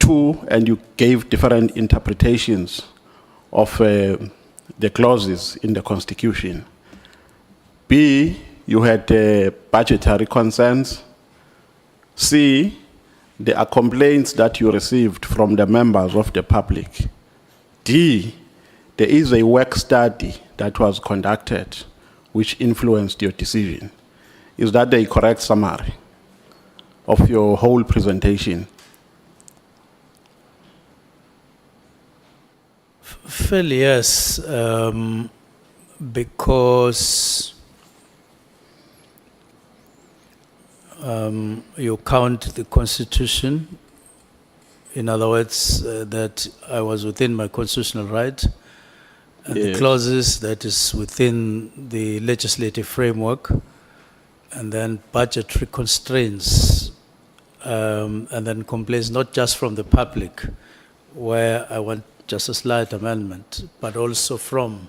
two, and you gave different interpretations of the clauses in the Constitution. B, you had budgetary concerns. C, there are complaints that you received from the members of the public. D, there is a work study that was conducted which influenced your decision. Is that the correct summary of your whole presentation? Fairly, yes, because you count the Constitution, in other words, that I was within my constitutional right, and the clauses that is within the legislative framework, and then budgetary constraints, and then complaints not just from the public, where I want just a slight amendment, but also from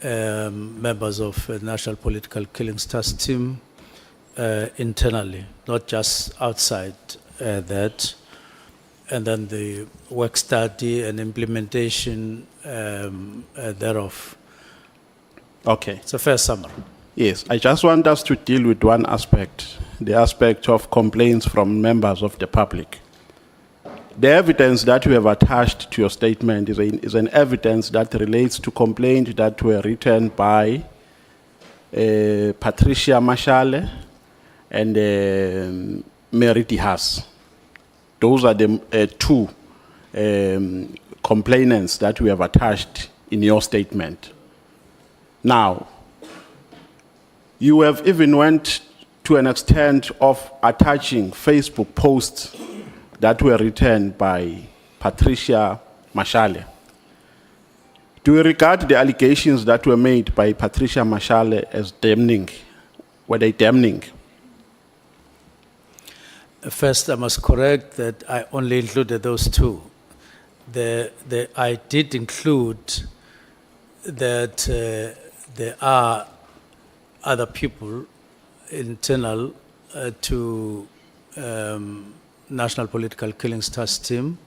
members of the National Political Killings Task Team internally, not just outside that. And then the work study and implementation thereof. Okay. It's a fair summary. Yes, I just want us to deal with one aspect, the aspect of complaints from members of the public. The evidence that you have attached to your statement is an evidence that relates to complaints that were written by Patricia Mashale and Mary Dihas. Those are the two complainants that we have attached in your statement. Now, you have even went to an extent of attaching Facebook posts that were written by Patricia Mashale. Do you regard the allegations that were made by Patricia Mashale as damning? Were they damning? First, I must correct that I only included those two. I did include that there are other people internal to National Political Killings Task Team.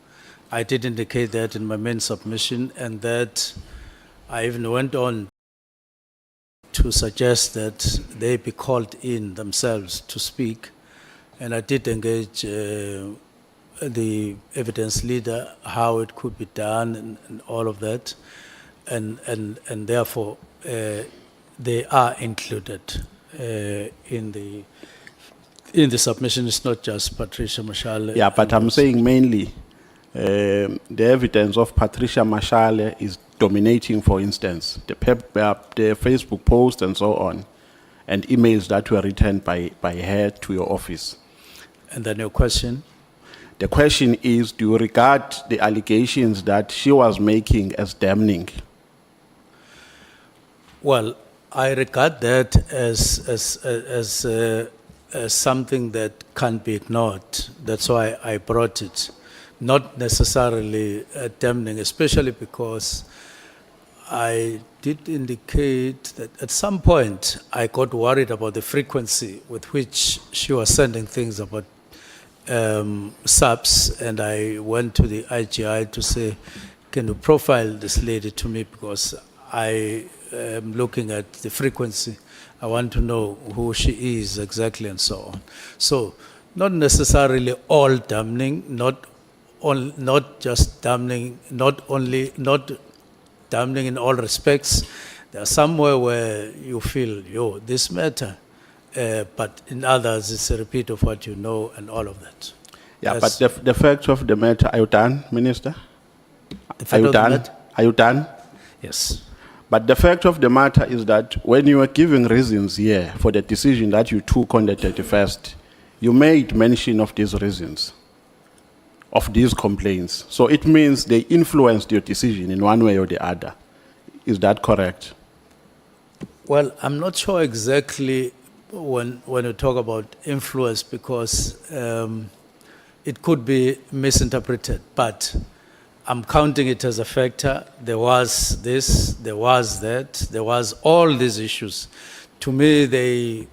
I did indicate that in my main submission, and that I even went on to suggest that they be called in themselves to speak. And I did engage the evidence leader, how it could be done and all of that. And therefore, they are included in the submission. It's not just Patricia Mashale. Yeah, but I'm saying mainly the evidence of Patricia Mashale is dominating, for instance, the Facebook post and so on, and emails that were written by her to your office. And then your question? The question is, do you regard the allegations that she was making as damning? Well, I regard that as something that can't be ignored. That's why I brought it. Not necessarily damning, especially because I did indicate that at some point I got worried about the frequency with which she was sending things about SAPS, and I went to the IGI to say, can you profile this lady to me, because I am looking at the frequency. I want to know who she is exactly and so on. So not necessarily all damning, not just damning, not damning in all respects. There are somewhere where you feel, yo, this matter, but in others it's a repeat of what you know and all of that. Yeah, but the fact of the matter, are you done, Minister? Are you done? Are you done? Yes. But the fact of the matter is that when you were giving reasons here for the decision that you took on the 31st, you made mention of these reasons, of these complaints. So it means they influenced your decision in one way or the other. Is that correct? Well, I'm not sure exactly when you talk about influence, because it could be misinterpreted, but I'm counting it as a factor. There was this, there was that, there was all these issues. To me, they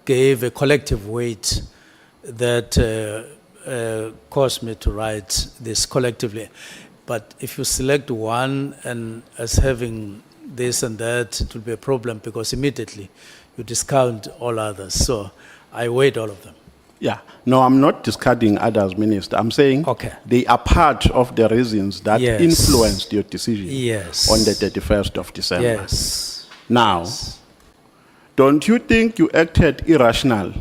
gave a collective weight that caused me to write this collectively. But if you select one and as having this and that, it will be a problem because immediately you discount all others. So I weighed all of them. Yeah, no, I'm not discarding others, Minister. I'm saying Okay. they are part of the reasons that Yes. influenced your decision Yes. on the 31st of December. Yes. Now, don't you think you acted irrational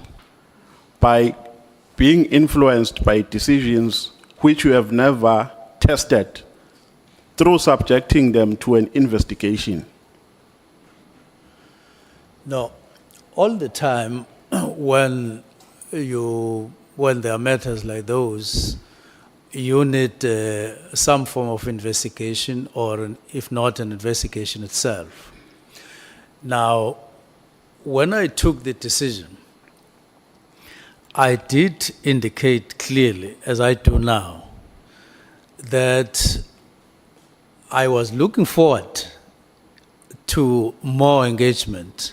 by being influenced by decisions which you have never tested through subjecting them to an investigation? No, all the time when there are matters like those, you need some form of investigation or if not an investigation itself. Now, when I took the decision, I did indicate clearly, as I do now, that I was looking forward to more engagement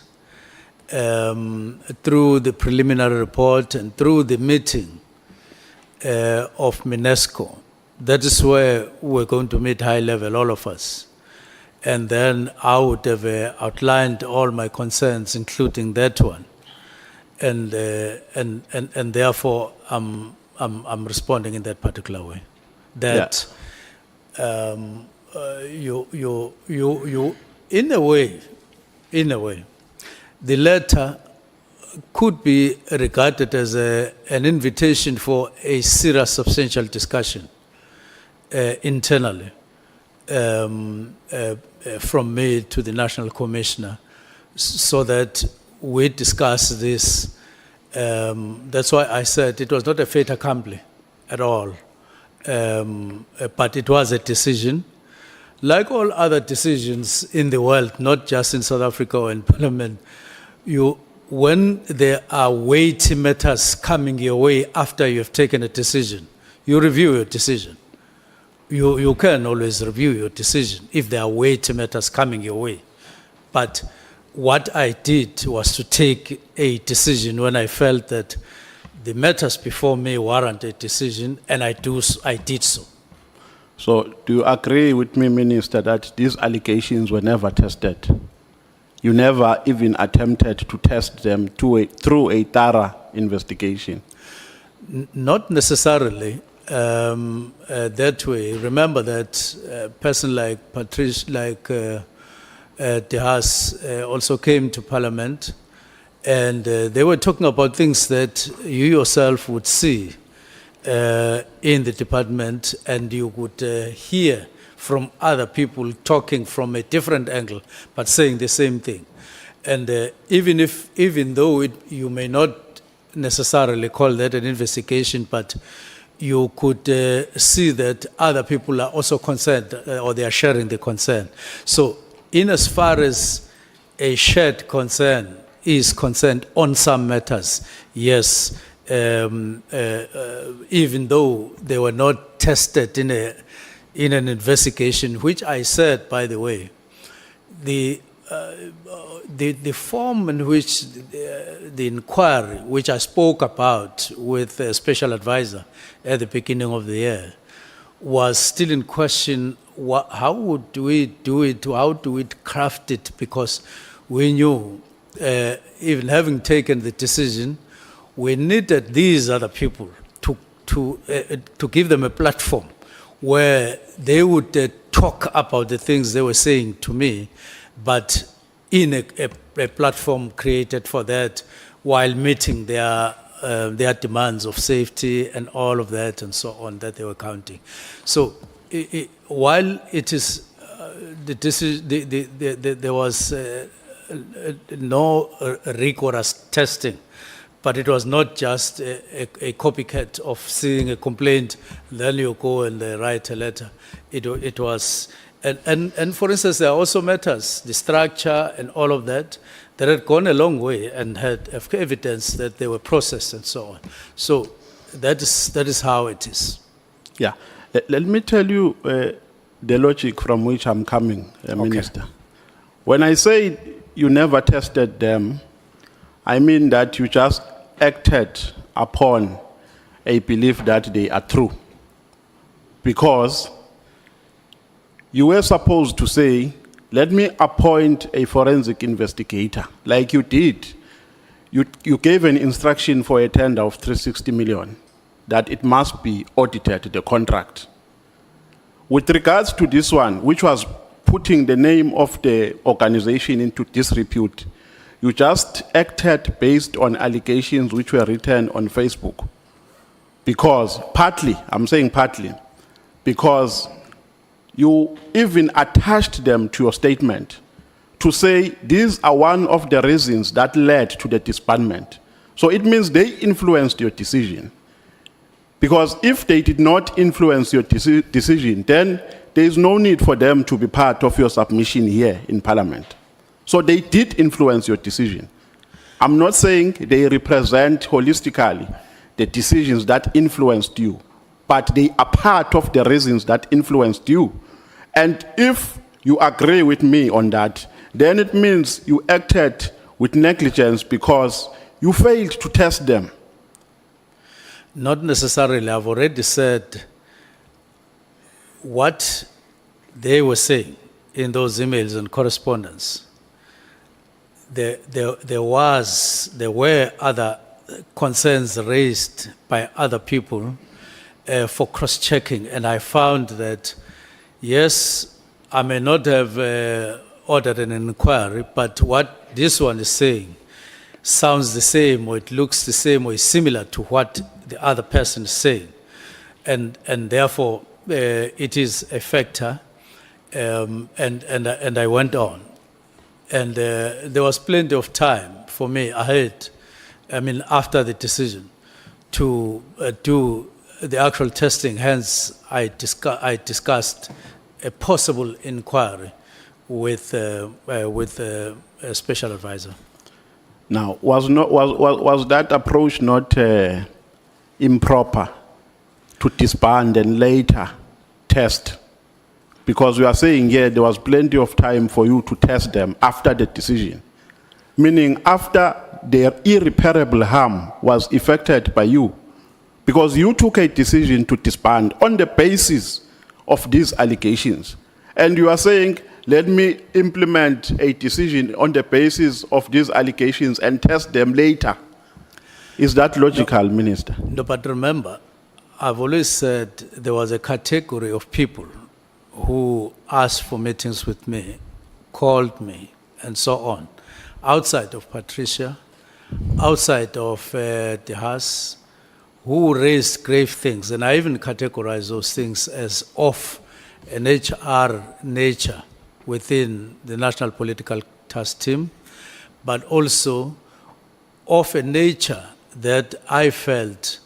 through the preliminary report and through the meeting of UNESCO. That is where we're going to meet high level, all of us. And then I would have outlined all my concerns, including that one. And therefore, I'm responding in that particular way. That you in a way, the letter could be regarded as an invitation for a serious, substantial discussion internally from me to the National Commissioner, so that we discuss this. That's why I said it was not a fait accompli at all, but it was a decision. Like all other decisions in the world, not just in South Africa or in Parliament, when there are weighty matters coming your way after you have taken a decision, you review your decision. You can always review your decision if there are weighty matters coming your way. But what I did was to take a decision when I felt that the matters before me warrant a decision, and I did so. So do you agree with me, Minister, that these allegations were never tested? You never even attempted to test them through a thorough investigation? Not necessarily that way. Remember that a person like De Haas also came to Parliament, and they were talking about things that you yourself would see in the department, and you would hear from other people talking from a different angle, but saying the same thing. And even though you may not necessarily call that an investigation, but you could see that other people are also concerned, or they are sharing the concern. So in as far as a shared concern is concerned on some matters, yes, even though they were not tested in an investigation, which I said, by the way, the form in which the inquiry, which I spoke about with a special advisor at the beginning of the year, was still in question. How would we do it? How do we craft it? Because we knew, even having taken the decision, we needed these other people to give them a platform where they would talk about the things they were saying to me, but in a platform created for that, while meeting their demands of safety and all of that and so on that they were counting. So while it is there was no rigorous testing, but it was not just a copycat of seeing a complaint, then you go and write a letter. It was, and for instance, there are also matters, the structure and all of that had gone a long way and had evidence that they were processed and so on. So that is how it is. Yeah. Let me tell you the logic from which I'm coming, Minister. When I say you never tested them, I mean that you just acted upon a belief that they are true. Because you were supposed to say, let me appoint a forensic investigator, like you did. You gave an instruction for a tender of 360 million, that it must be audited, the contract. With regards to this one, which was putting the name of the organization into disrepute, you just acted based on allegations which were written on Facebook. Because partly, I'm saying partly, because you even attached them to your statement to say these are one of the reasons that led to the disbandment. So it means they influenced your decision. Because if they did not influence your decision, then there is no need for them to be part of your submission here in Parliament. So they did influence your decision. I'm not saying they represent holistically the decisions that influenced you, but they are part of the reasons that influenced you. And if you agree with me on that, then it means you acted with negligence because you failed to test them. Not necessarily. I've already said what they were saying in those emails and correspondence. There were other concerns raised by other people for cross-checking, and I found that, yes, I may not have ordered an inquiry, but what this one is saying sounds the same, or it looks the same, or is similar to what the other person is saying. And therefore, it is a factor, and I went on. And there was plenty of time for me ahead, after the decision, to do the actual testing. Hence, I discussed a possible inquiry with a special advisor. Now, was that approach not improper to disband and later test? Because we are saying here there was plenty of time for you to test them after the decision. Meaning after their irreparable harm was effected by you. Because you took a decision to disband on the basis of these allegations. And you are saying, let me implement a decision on the basis of these allegations and test them later. Is that logical, Minister? No, but remember, I've always said there was a category of people who asked for meetings with me, called me, and so on, outside of Patricia, outside of the House, who raised grave things, and I even categorize those things as of an HR nature within the National Political Task Team, but also of a nature that I felt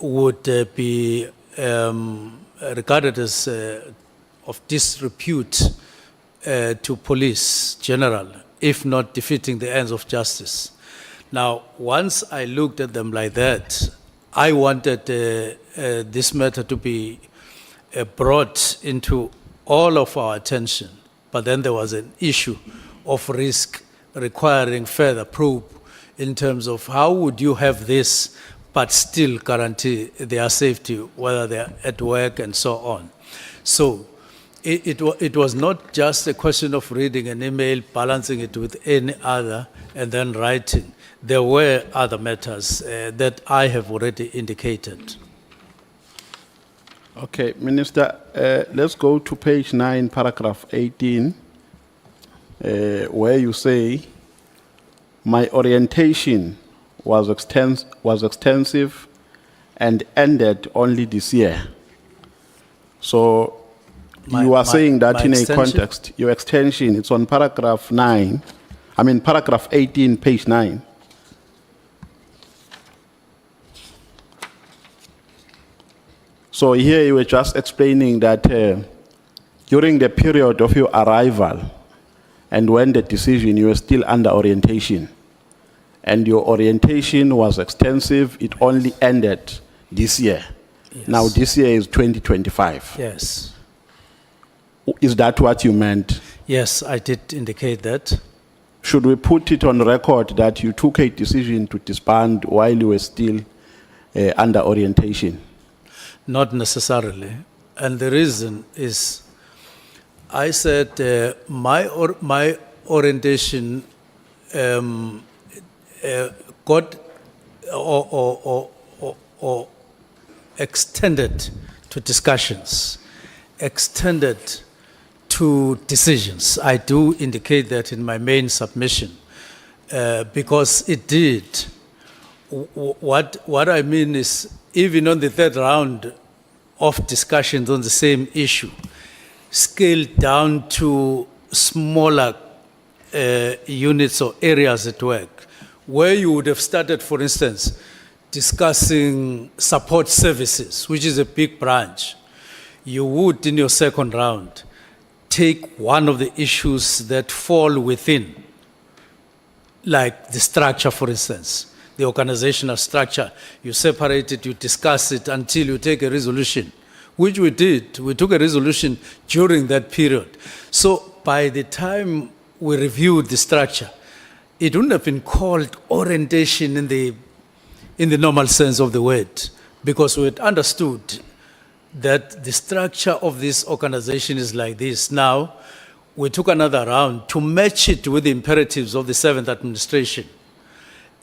would be regarded as of disrepute to police general, if not defeating the ends of justice. Now, once I looked at them like that, I wanted this matter to be brought into all of our attention, but then there was an issue of risk requiring further probe in terms of how would you have this but still guarantee their safety, whether they're at work and so on. So it was not just a question of reading an email, balancing it with any other, and then writing. There were other matters that I have already indicated. Okay, Minister, let's go to page 9, paragraph 18, where you say, my orientation was extensive and ended only this year. So you are saying that in a context, your extension, it's on paragraph 18, page 9. So here you were just explaining that during the period of your arrival and when the decision, you were still under orientation. And your orientation was extensive, it only ended this year. Yes. Now this year is 2025. Yes. Is that what you meant? Yes, I did indicate that. Should we put it on record that you took a decision to disband while you were still under orientation? Not necessarily. And the reason is, I said my orientation got or extended to discussions, extended to decisions. I do indicate that in my main submission, because it did. What I mean is, even on the third round of discussions on the same issue, scaled down to smaller units or areas at work, where you would have started, for instance, discussing support services, which is a big branch. You would, in your second round, take one of the issues that fall within, like the structure, for instance, the organizational structure. You separate it, you discuss it until you take a resolution, which we did. We took a resolution during that period. So by the time we reviewed the structure, it wouldn't have been called orientation in the normal sense of the word, because we had understood that the structure of this organization is like this. Now, we took another round to match it with the imperatives of the seventh administration.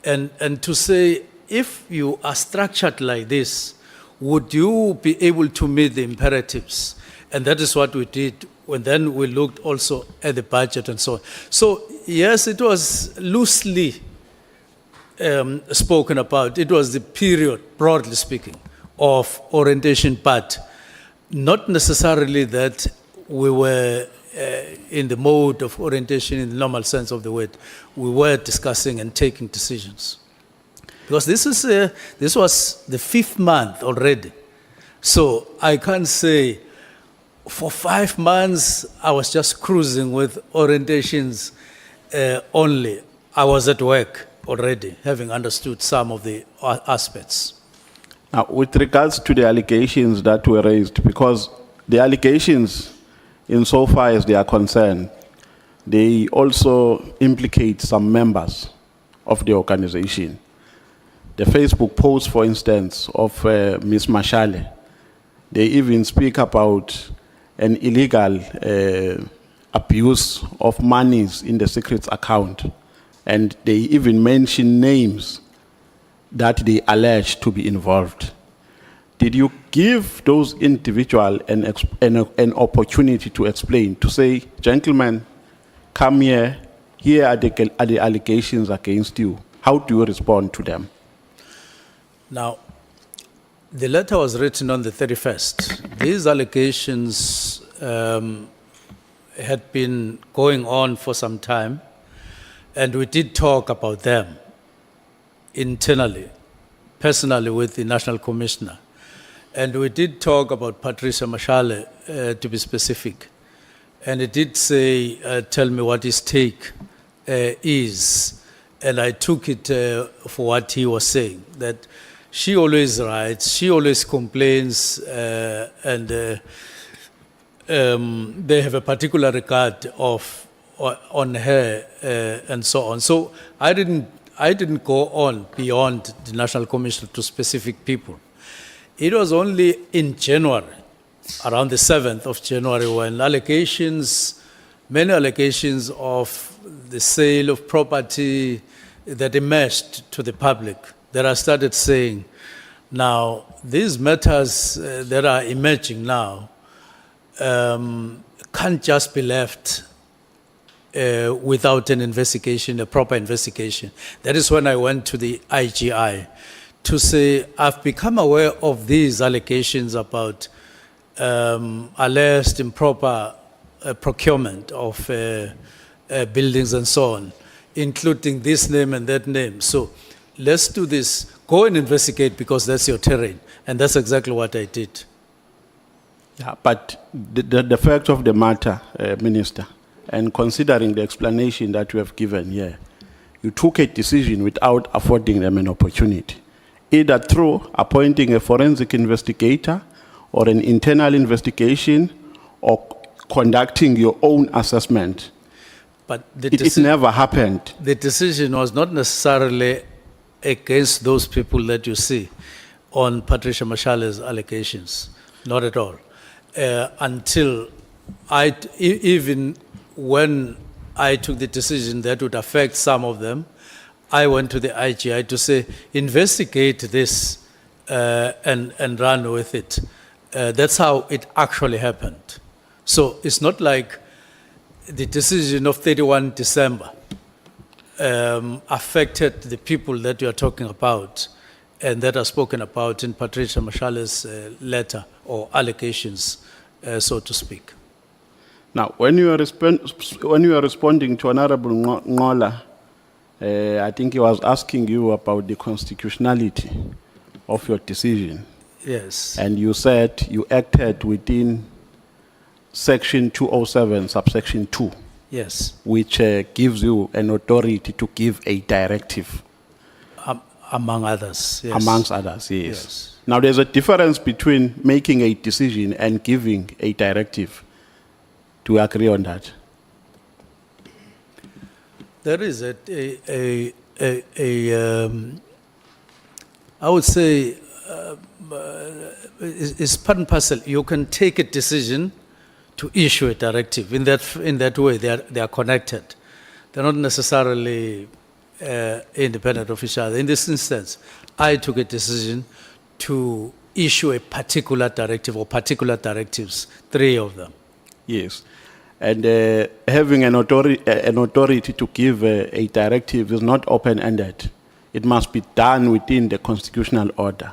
And to say, if you are structured like this, would you be able to meet the imperatives? And that is what we did. And then we looked also at the budget and so on. So yes, it was loosely spoken about. It was the period, broadly speaking, of orientation, but not necessarily that we were in the mode of orientation in the normal sense of the word. We were discussing and taking decisions. Because this was the 5th month already. So I can't say for 5 months I was just cruising with orientations only. I was at work already, having understood some of the aspects. Now, with regards to the allegations that were raised, because the allegations, insofar as they are concerned, they also implicate some members of the organization. The Facebook post, for instance, of Ms. Mashale, they even speak about an illegal abuse of monies in the secrets account. And they even mention names that they allege to be involved. Did you give those individuals an opportunity to explain, to say, gentlemen, come here are the allegations against you. How do you respond to them? Now, the letter was written on the 31st. These allegations had been going on for some time, and we did talk about them internally, personally with the National Commissioner. And we did talk about Patricia Mashale, to be specific. And he did say, tell me what his take is. And I took it for what he was saying, that she always writes, she always complains, and they have a particular regard on her and so on. So I didn't go on beyond the National Commission to specific people. It was only in January, around the 7th of January, when many allegations of the sale of property that emerged to the public, that I started saying, now, these matters that are emerging now can't just be left without an investigation, a proper investigation. That is when I went to the IGI to say, I've become aware of these allegations about alleged improper procurement of buildings and so on, including this name and that name. So let's do this. Go and investigate, because that's your terrain. And that's exactly what I did. Yeah, but the fact of the matter, Minister, and considering the explanation that you have given here, you took a decision without affording them an opportunity, either through appointing a forensic investigator or an internal investigation or conducting your own assessment. But it never happened. The decision was not necessarily against those people that you see. on Patricia Mashale's allegations, not at all. Until even when I took the decision that would affect some of them, I went to the IGI to say, investigate this and run with it. That's how it actually happened. So it's not like the decision of 31 December affected the people that you are talking about and that are spoken about in Patricia Mashale's letter or allegations, so to speak. Now, when you are responding to Honorable Ngola, I think he was asking you about the constitutionality of your decision. Yes. And you said you acted within Section 207, subsection 2, Yes. which gives you an authority to give a directive, Among others. Yes. amongst others, yes. Yes. Now, there's a difference between making a decision and giving a directive. Do you agree on that? There is I would say, it's part and parcel. You can take a decision to issue a directive. In that way, they are connected. They're not necessarily independent of each other. In this instance, I took a decision to issue a particular directive or particular directives, 3 of them. Yes. And having an authority to give a directive is not open-ended. It must be done within the constitutional order.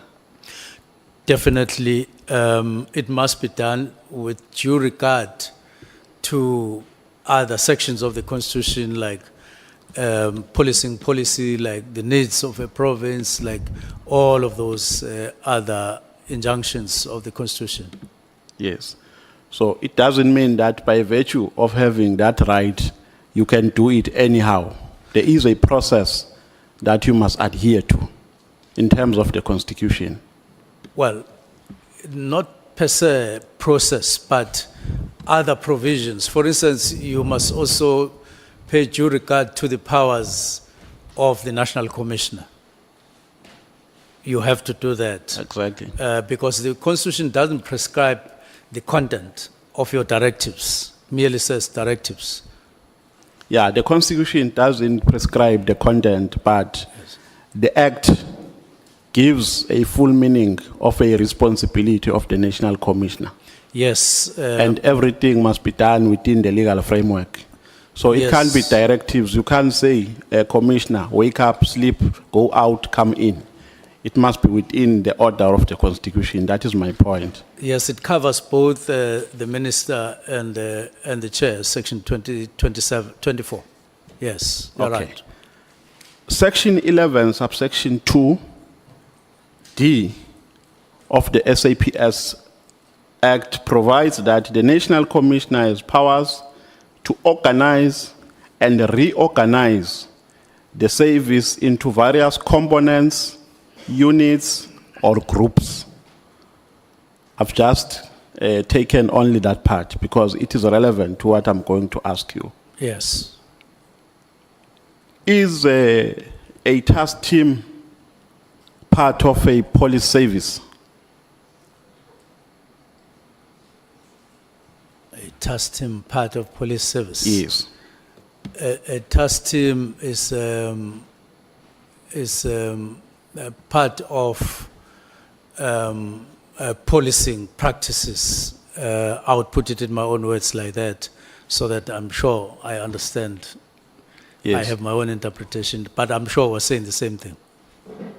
Definitely, it must be done with due regard to other sections of the Constitution, like policing policy, like the needs of a province, like all of those other injunctions of the Constitution. Yes. So it doesn't mean that by virtue of having that right, you can do it anyhow. There is a process that you must adhere to in terms of the Constitution. Well, not per se process, but other provisions. For instance, you must also pay due regard to the powers of the National Commissioner. You have to do that. Exactly. Because the Constitution doesn't prescribe the content of your directives, merely says directives. Yeah, the Constitution doesn't prescribe the content, but the Act gives a full meaning of a responsibility of the National Commissioner. Yes. And everything must be done within the legal framework. So it Yes. can't be directives. You can't say, Commissioner, wake up, sleep, go out, come in. It must be within the order of the Constitution. That is my point. Yes, it covers both the minister and the chair, section 24. Yes, you're Okay. right. Section 11, subsection 2D of the SAPS Act provides that the National Commissioner has powers to organize and reorganize the service into various components, units, or groups. I've just taken only that part because it is relevant to what I'm going to ask you. Yes. Is a task team part of a police service? A task team part of police service. Yes. A task team is a part of policing practices. I would put it in my own words like that, so that I'm sure I understand. Yes. I have my own interpretation, but I'm sure we're saying the same thing.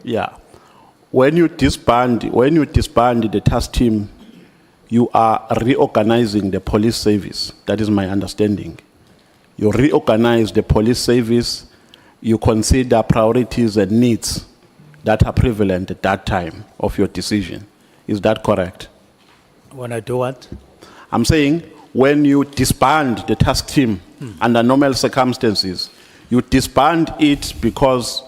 Yeah. When you disband the task team, you are reorganizing the police service. That is my understanding. You reorganize the police service, you consider priorities and needs that are prevalent at that time of your decision. Is that correct? When I do what? I'm saying when you disband the task team under normal circumstances, you disband it because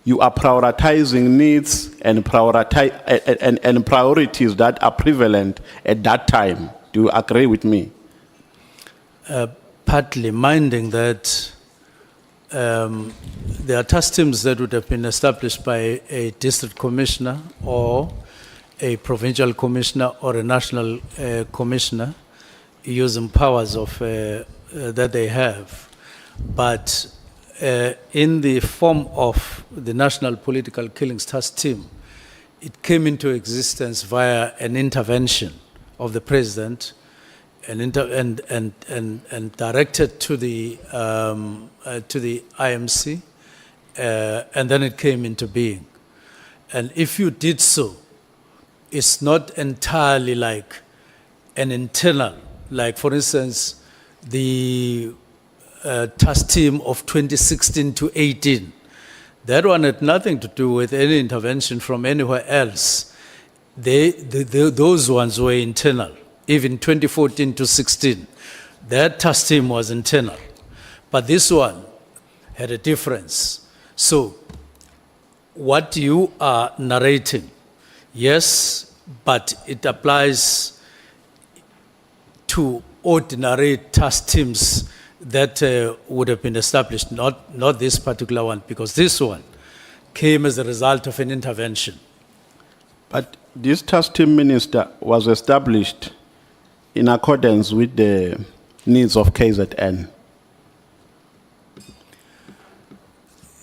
you are prioritizing needs and priorities that are prevalent at that time. Do you agree with me? Partly minding that there are task teams that would have been established by a district commissioner or a provincial commissioner or a national commissioner using powers of that they have, but in the form of the National Political Killings Task Team, it came into existence via an intervention of the president and directed to the IMC, and then it came into being. And if you did so, it's not entirely like an internal, like for instance, the task team of 2016 to 18. That one had nothing to do with any intervention from anywhere else. Those ones were internal. Even 2014 to 16, that task team was internal. But this one had a difference. So what you are narrating, yes, but it applies to ordinary task teams that would have been established, not this particular one, because this one came as a result of an intervention. But this task team, Minister, was established in accordance with the needs of KZN.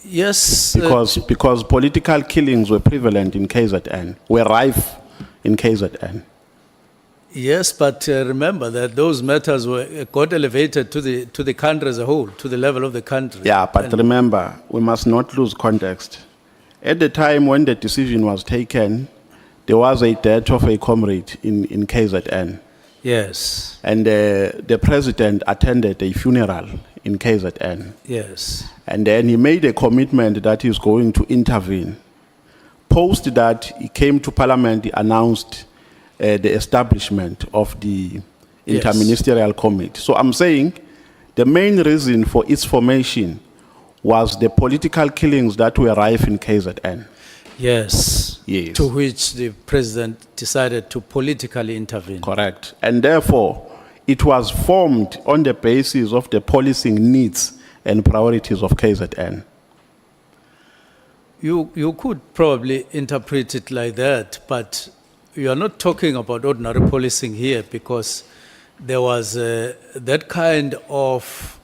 Yes. Because political killings were prevalent in KZN, were rife in KZN. Yes, but remember that those matters got elevated to the country as a whole, to the level of the country. Yeah, but remember, we must not lose context. At the time when the decision was taken, there was a death of a comrade in KZN. Yes. And the president attended a funeral in KZN. Yes. And then he made a commitment that he's going to intervene. Post that, he came to Parliament, he announced the establishment of the interministerial committee. So I'm saying the main reason for its formation was the political killings that were rife in KZN. Yes. Yes. To which the president decided to politically intervene. Correct. And therefore, it was formed on the basis of the policing needs and priorities of KZN. You could probably interpret it like that, but you are not talking about ordinary policing here, because there was that kind of,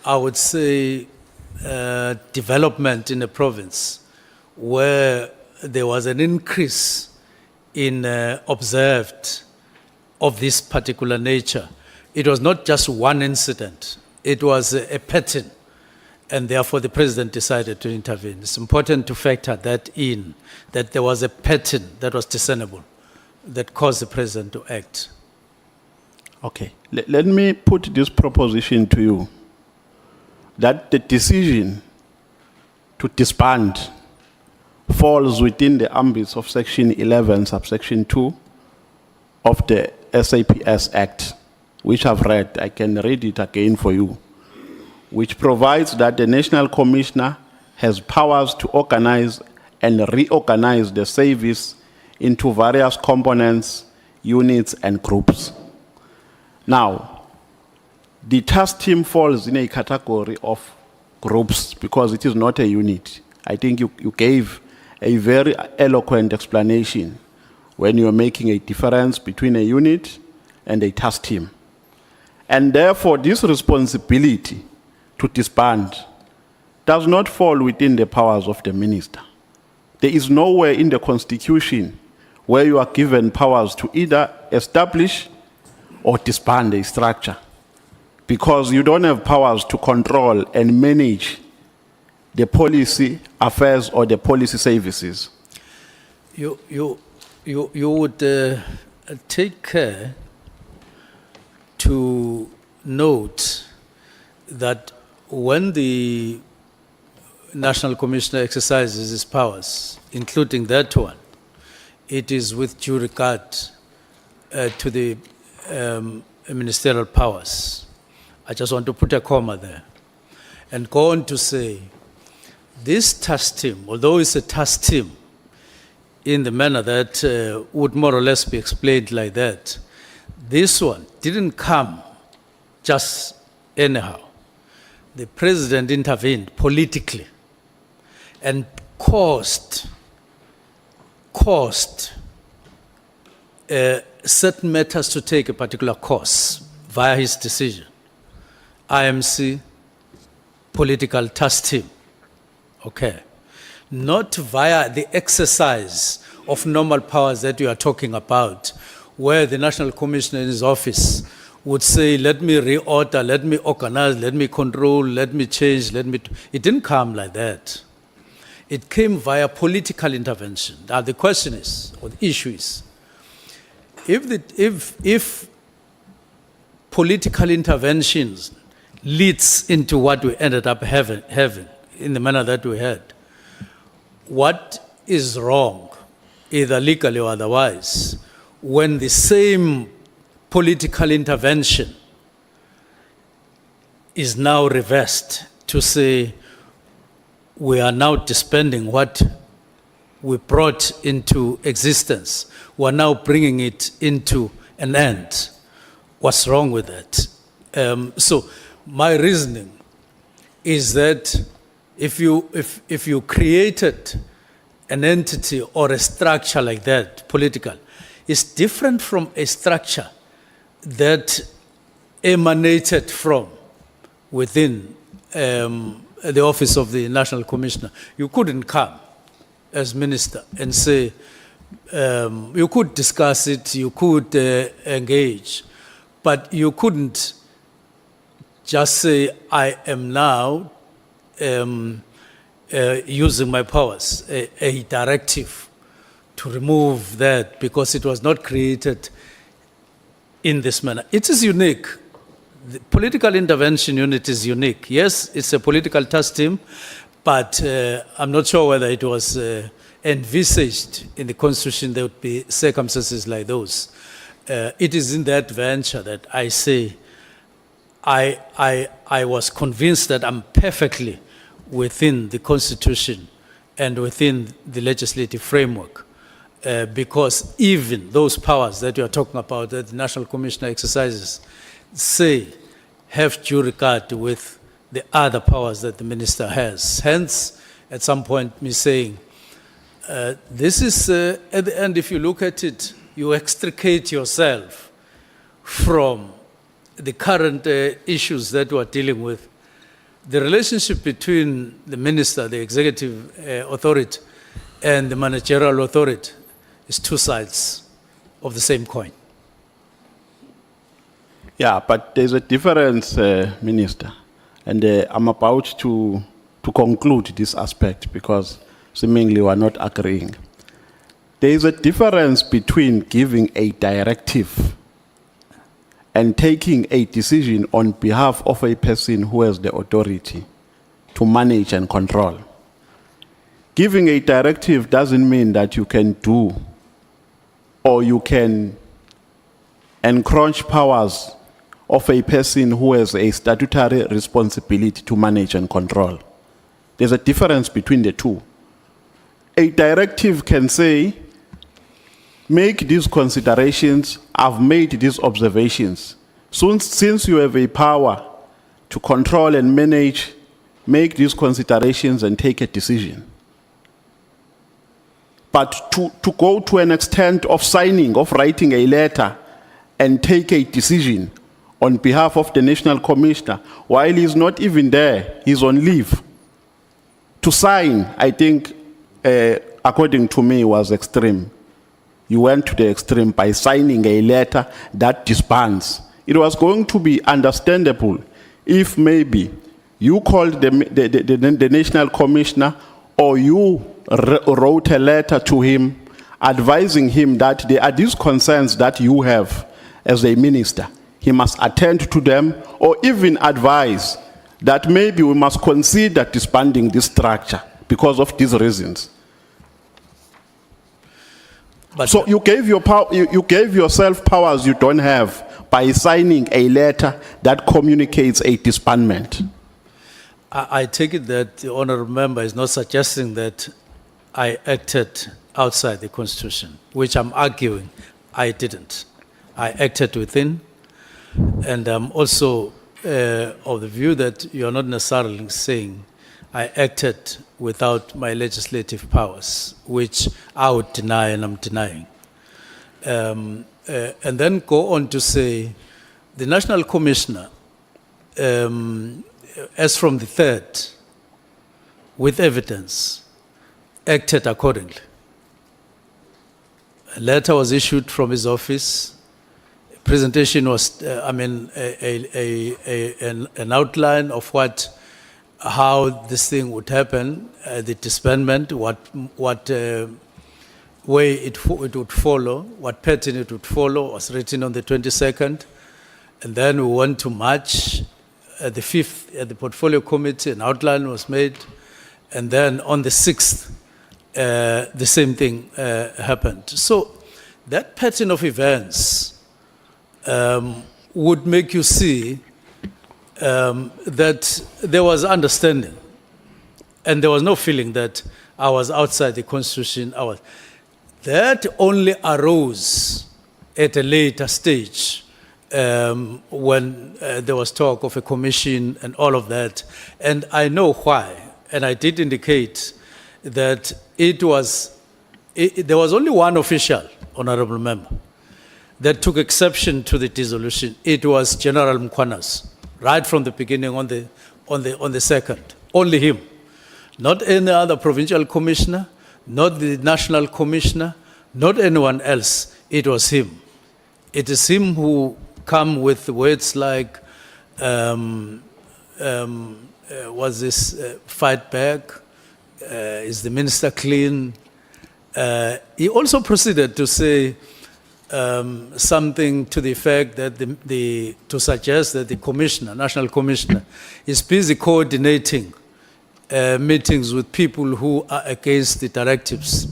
I would say, development in the province where there was an increase in observed of this particular nature. It was not just one incident, it was a pattern, and therefore the president decided to intervene. It's important to factor that in, that there was a pattern that was discernible that caused the president to act. Okay, let me put this proposition to you, that the decision to disband falls within the ambits of Section 11, subsection 2 of the SAPS Act, which I've read. I can read it again for you, which provides that the National Commissioner has powers to organize and reorganize the service into various components, units, and groups. Now, the task team falls in a category of groups because it is not a unit. I think you gave a very eloquent explanation when you are making a difference between a unit and a task team. And therefore, this responsibility to disband does not fall within the powers of the minister. There is nowhere in the Constitution where you are given powers to either establish or disband a structure, because you don't have powers to control and manage the policy affairs or the policy services. You would take care to note that when the National Commissioner exercises his powers, including that one, it is with due regard to the ministerial powers. I just want to put a comma there and go on to say, this task team, although it's a task team in the manner that would more or less be explained like that, this one didn't come just anyhow. The president intervened politically and caused certain matters to take a particular course via his decision. IMC, political task team, okay. Not via the exercise of normal powers that you are talking about, where the National Commissioner in his office would say, let me reorder, let me organize, let me control, let me change, let me... It didn't come like that. It came via political intervention. Now the question is, or the issue is, if political interventions leads into what we ended up having in the manner that we had, what is wrong, either legally or otherwise, when the same political intervention is now reversed to say we are now disbanding what we brought into existence, we are now bringing it into an end? What's wrong with that? So my reasoning is that if you created an entity or a structure like that, political, it's different from a structure that emanated from within the office of the National Commissioner. You couldn't come as minister and say, you could discuss it, you could engage, but you couldn't just say, I am now using my powers, a directive to remove that because it was not created in this manner. It is unique. The political intervention unit is unique. Yes, it's a political task team, but I'm not sure whether it was envisaged in the Constitution there would be circumstances like those. It is in that venture that I say I was convinced that I'm perfectly within the Constitution and within the legislative framework, because even those powers that you are talking about that the National Commissioner exercises say have due regard with the other powers that the minister has. Hence, at some point, me saying, this is, at the end, if you look at it, you extricate yourself from the current issues that we are dealing with. The relationship between the minister, the executive authority, and the managerial authority is two sides of the same coin. Yeah, but there's a difference, Minister, and I'm about to conclude this aspect because seemingly we're not agreeing. There is a difference between giving a directive and taking a decision on behalf of a person who has the authority to manage and control. Giving a directive doesn't mean that you can do or you can encroach powers of a person who has a statutory responsibility to manage and control. There's a difference between the two. A directive can say, make these considerations, I've made these observations. Since you have a power to control and manage, make these considerations and take a decision. But to go to an extent of signing, of writing a letter and take a decision on behalf of the National Commissioner, while he's not even there, he's on leave. To sign, I think, according to me, was extreme. You went to the extreme by signing a letter that disbands. It was going to be understandable if maybe you called the National Commissioner or you wrote a letter to him advising him that there are these concerns that you have as a minister. He must attend to them or even advise that maybe we must consider disbanding this structure because of these reasons. But so you gave yourself powers you don't have by signing a letter that communicates a disbandment. I take it that the honourable member is not suggesting that I acted outside the Constitution, which I'm arguing I didn't. I acted within, and I'm also of the view that you're not necessarily saying I acted without my legislative powers, which I would deny and I'm denying. And then go on to say the National Commissioner, as from the 3rd, with evidence, acted accordingly. A letter was issued from his office. Presentation was, an outline of how this thing would happen, the disbandment, what way it would follow, what pattern it would follow was written on the 22nd. And then we went to March, the 5th, at the portfolio committee, an outline was made. And then on the 6th, the same thing happened. So that pattern of events would make you see that there was understanding and there was no feeling that I was outside the Constitution. That only arose at a later stage when there was talk of a commission and all of that. And I know why. And I did indicate that there was only one official, honorable member, that took exception to the dissolution. It was General Mkhwana's, right from the beginning on the 2nd. Only him. Not any other provincial commissioner, not the national commissioner, not anyone else. It was him. It is him who come with words like, was this fight back? Is the minister clean? He also proceeded to say something to the effect that to suggest that the commissioner, national commissioner, is busy coordinating meetings with people who are against the directives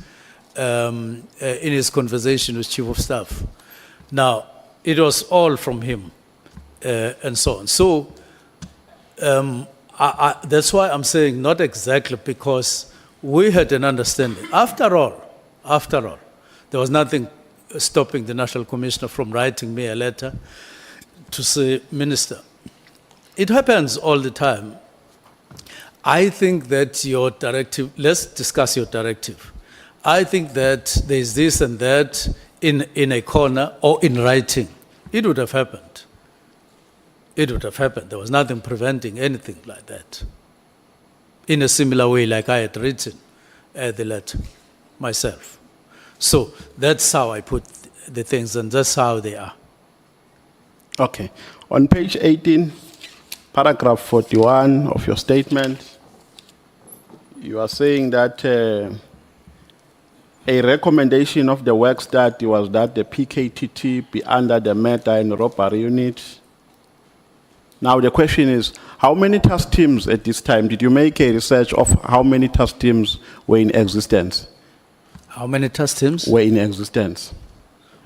in his conversation with Chief of Staff. Now, it was all from him and so on. So that's why I'm saying not exactly, because we had an understanding. After all, there was nothing stopping the National Commissioner from writing me a letter to say, Minister, it happens all the time. I think that your directive, let's discuss your directive. I think that there's this and that in a corner or in writing. It would have happened. It would have happened. There was nothing preventing anything like that. In a similar way like I had written the letter myself. So that's how I put the things, and that's how they are. Okay. On page 18, paragraph 41 of your statement, you are saying that a recommendation of the work study was that the PKTT be under the murder and robbery unit. Now the question is, how many task teams at this time? Did you make a research of how many task teams were in existence? How many task teams? Were in existence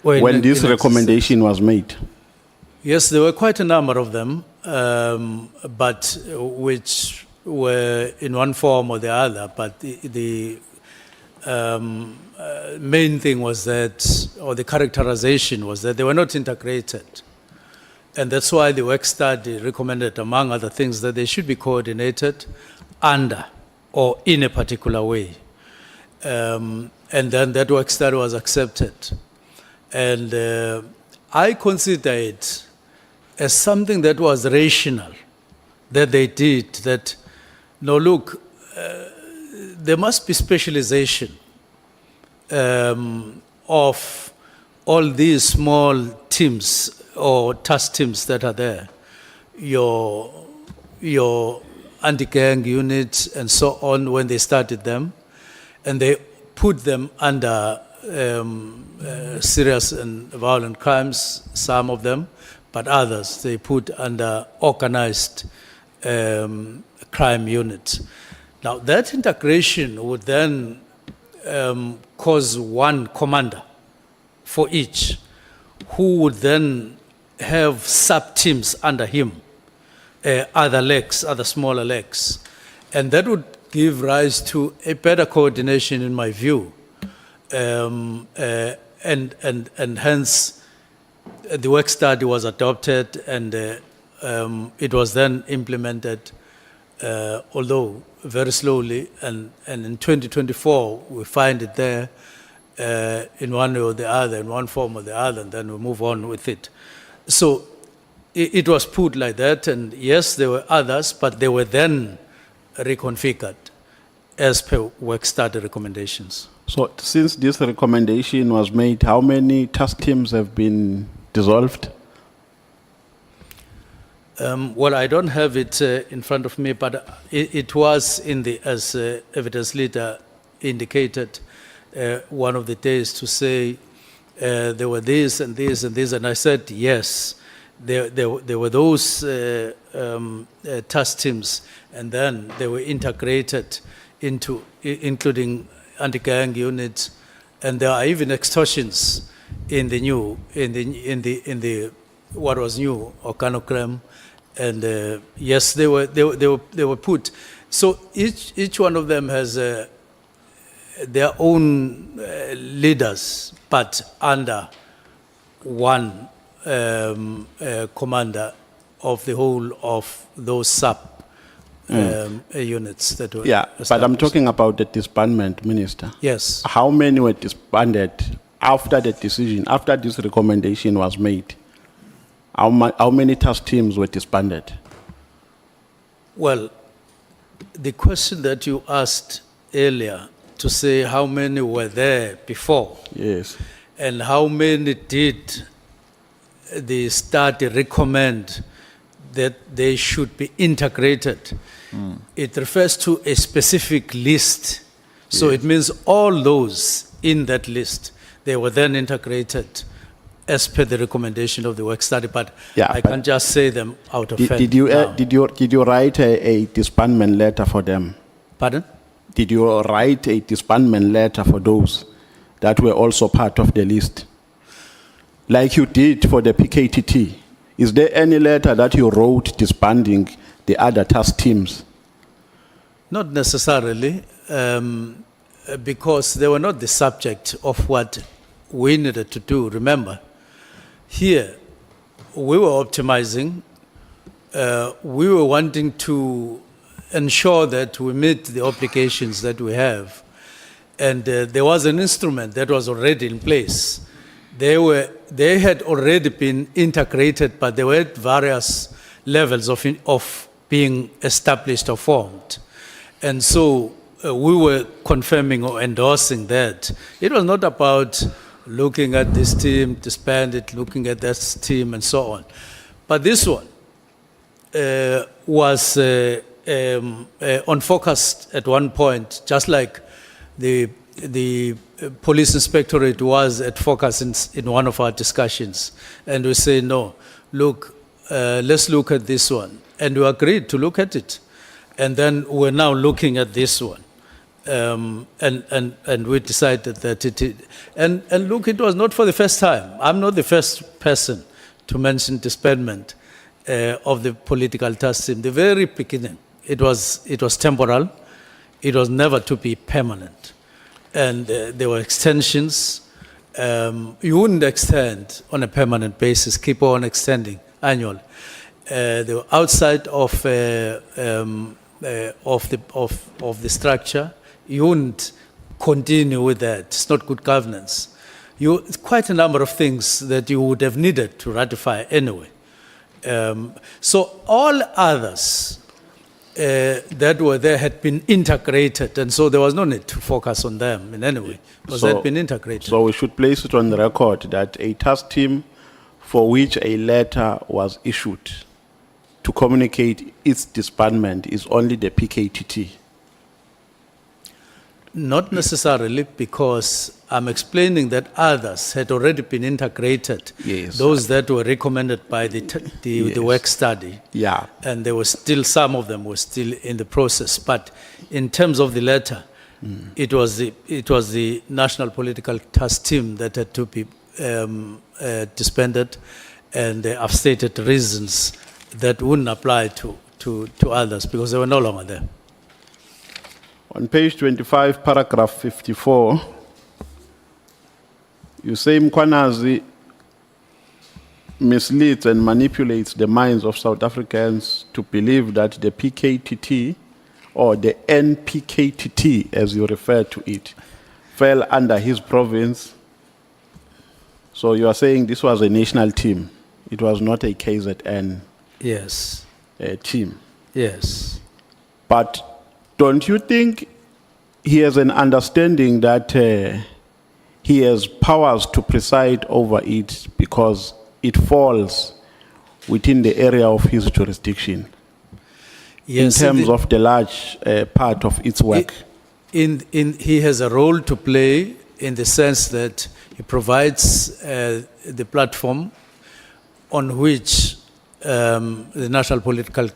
When this recommendation was made? Yes, there were quite a number of them, but which were in one form or the other. But the main thing was that, or the characterization was that they were not integrated. And that's why the work study recommended, among other things, that they should be coordinated under or in a particular way. And then that work study was accepted. And I consider it as something that was rational, that they did, that, no, look, there must be specialization of all these small teams or task teams that are there, your anti-gang units and so on, when they started them, and they put them under serious and violent crimes, some of them, but others they put under organized crime units. Now that integration would then cause one commander for each, who would then have sub-teams under him, other legs, other smaller legs. And that would give rise to a better coordination, in my view. And hence, the work study was adopted, and it was then implemented, although very slowly. And in 2024, we find it there. in one way or the other, in one form or the other, and then we move on with it. So it was put like that, and yes, there were others, but they were then reconfigured as per work study recommendations. So since this recommendation was made, how many task teams have been dissolved? Well, I don't have it in front of me, but it was in the, as evidence leader indicated, one of the days to say there were this and this and this, and I said yes, there were those task teams, and then they were integrated into, including anti-gang units, and there are even extortions in the new, in the what was new organogram. And yes, they were put. So each one of them has their own leaders, but under one commander of the whole of those sub units that were but I'm talking about the disbandment, Minister. Yes. How many were disbanded after the decision, after this recommendation was made? How many task teams were disbanded? Well, the question that you asked earlier to say how many were there before, Yes. and how many did the study recommend that they should be integrated, it refers to a specific list. So it means all those in that list, they were then integrated as per the recommendation of the work study, but I can't just say them out of hand. Did you write a disbandment letter for them? Pardon? Did you write a disbandment letter for those that were also part of the list? Like you did for the PKTT. Is there any letter that you wrote disbanding the other task teams? Not necessarily, because they were not the subject of what we needed to do. Remember, here, we were optimizing, we were wanting to ensure that we meet the obligations that we have. And there was an instrument that was already in place. They had already been integrated, but they were at various levels of being established or formed. And so we were confirming or endorsing that. It was not about looking at this team, disband it, looking at this team, and so on. But this one was unfocused at one point, just like the police inspectorate was at focus in one of our discussions. And we say, no, look, let's look at this one. And we agreed to look at it. And then we're now looking at this one. And we decided that and look, it was not for the first time. I'm not the first person to mention disbandment of the political task team. The very beginning, it was temporal. It was never to be permanent. And there were extensions. You wouldn't extend on a permanent basis, keep on extending annually. They were outside of the structure. You wouldn't continue with that. It's not good governance. It's quite a number of things that you would have needed to ratify anyway. So all others that were there had been integrated, and so there was no need to focus on them in any way, because they had been integrated. So we should place it on the record that a task team for which a letter was issued to communicate its disbandment is only the PKTT. Not necessarily, because I'm explaining that others had already been integrated. Yes. Those that were recommended by the work study. Yeah. And there were still, some of them were still in the process. But in terms of the letter, it was the National Political Task Team that had to be disbanded, and I've stated reasons that wouldn't apply to others because they were no longer there. On page 25, paragraph 54, you say Mkhwanazi misleads and manipulates the minds of South Africans to believe that the PKTT, or the NPKTT as you refer to it, fell under his province. So you are saying this was a national team. It was not a KZN Yes, team. yes. But don't you think he has an understanding that he has powers to preside over it because it falls within the area of his jurisdiction Yes, in terms of the large part of its work? he has a role to play in the sense that he provides the platform on which the National Political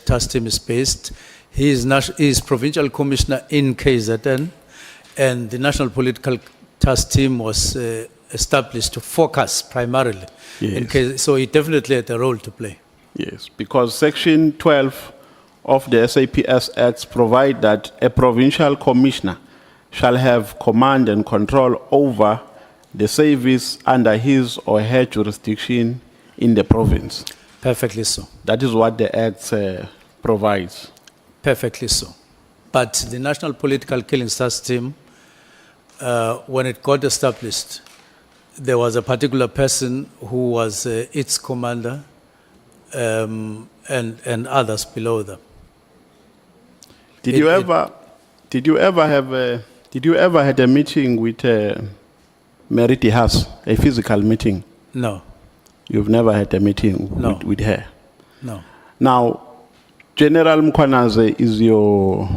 Task Team is based. He is provincial commissioner in KZN, and the National Political Task Team was established to focus primarily in KZN. So he definitely had a role to play. Yes, because Section 12 of the SAPS Acts provide that a provincial commissioner shall have command and control over the service under his or her jurisdiction in the province. Perfectly so. That is what the Act provides. Perfectly so. But the National Political Killing Task Team, when it got established, there was a particular person who was its commander and others below them. Did you ever had a meeting with Meriti Haas, a physical meeting? No, You've never had a meeting No. with her? no. Now, General Mkhwanaze is your,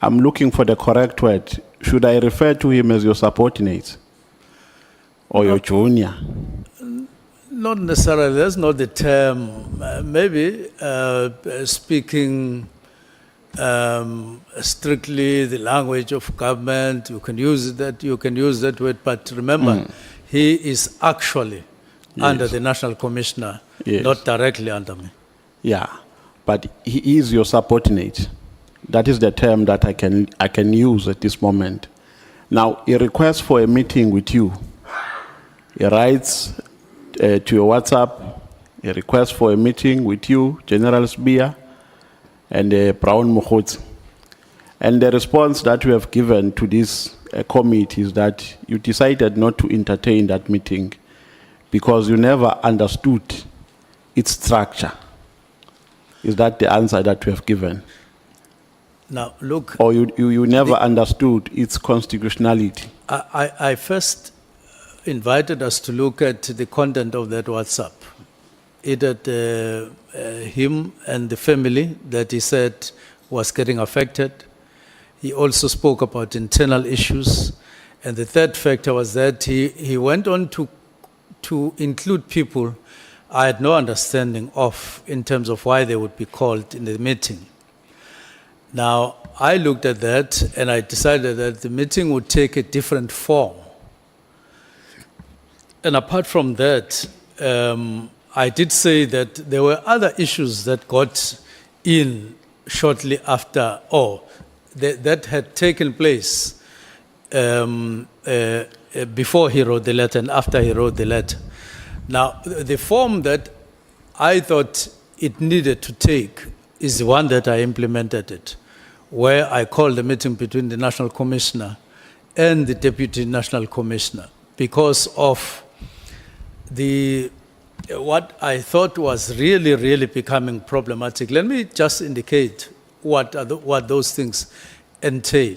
I'm looking for the correct word. Should I refer to him as your subordinate or your junior? Not necessarily. That's not the term. Maybe speaking strictly the language of government, you can use that. You can use that word. But remember, he is actually under the National Commissioner, Yes. not directly under me. Yeah, but he is your subordinate. That is the term that I can use at this moment. Now, he requests for a meeting with you. He writes to your WhatsApp, a request for a meeting with you, General Sbia, and Brown Mokhotsi. And the response that we have given to this committee is that you decided not to entertain that meeting because you never understood its structure. Is that the answer that we have given? Now, look, Or you never understood its constitutionality? I first invited us to look at the content of that WhatsApp. It had him and the family that he said was getting affected. He also spoke about internal issues. And the third factor was that he went on to include people I had no understanding of in terms of why they would be called in the meeting. Now, I looked at that and I decided that the meeting would take a different form. And apart from that, I did say that there were other issues that got in shortly after, that had taken place before he wrote the letter and after he wrote the letter. Now, the form that I thought it needed to take is the one that I implemented it, where I called a meeting between the National Commissioner and the Deputy National Commissioner because of what I thought was really, really becoming problematic. Let me just indicate what those things entail.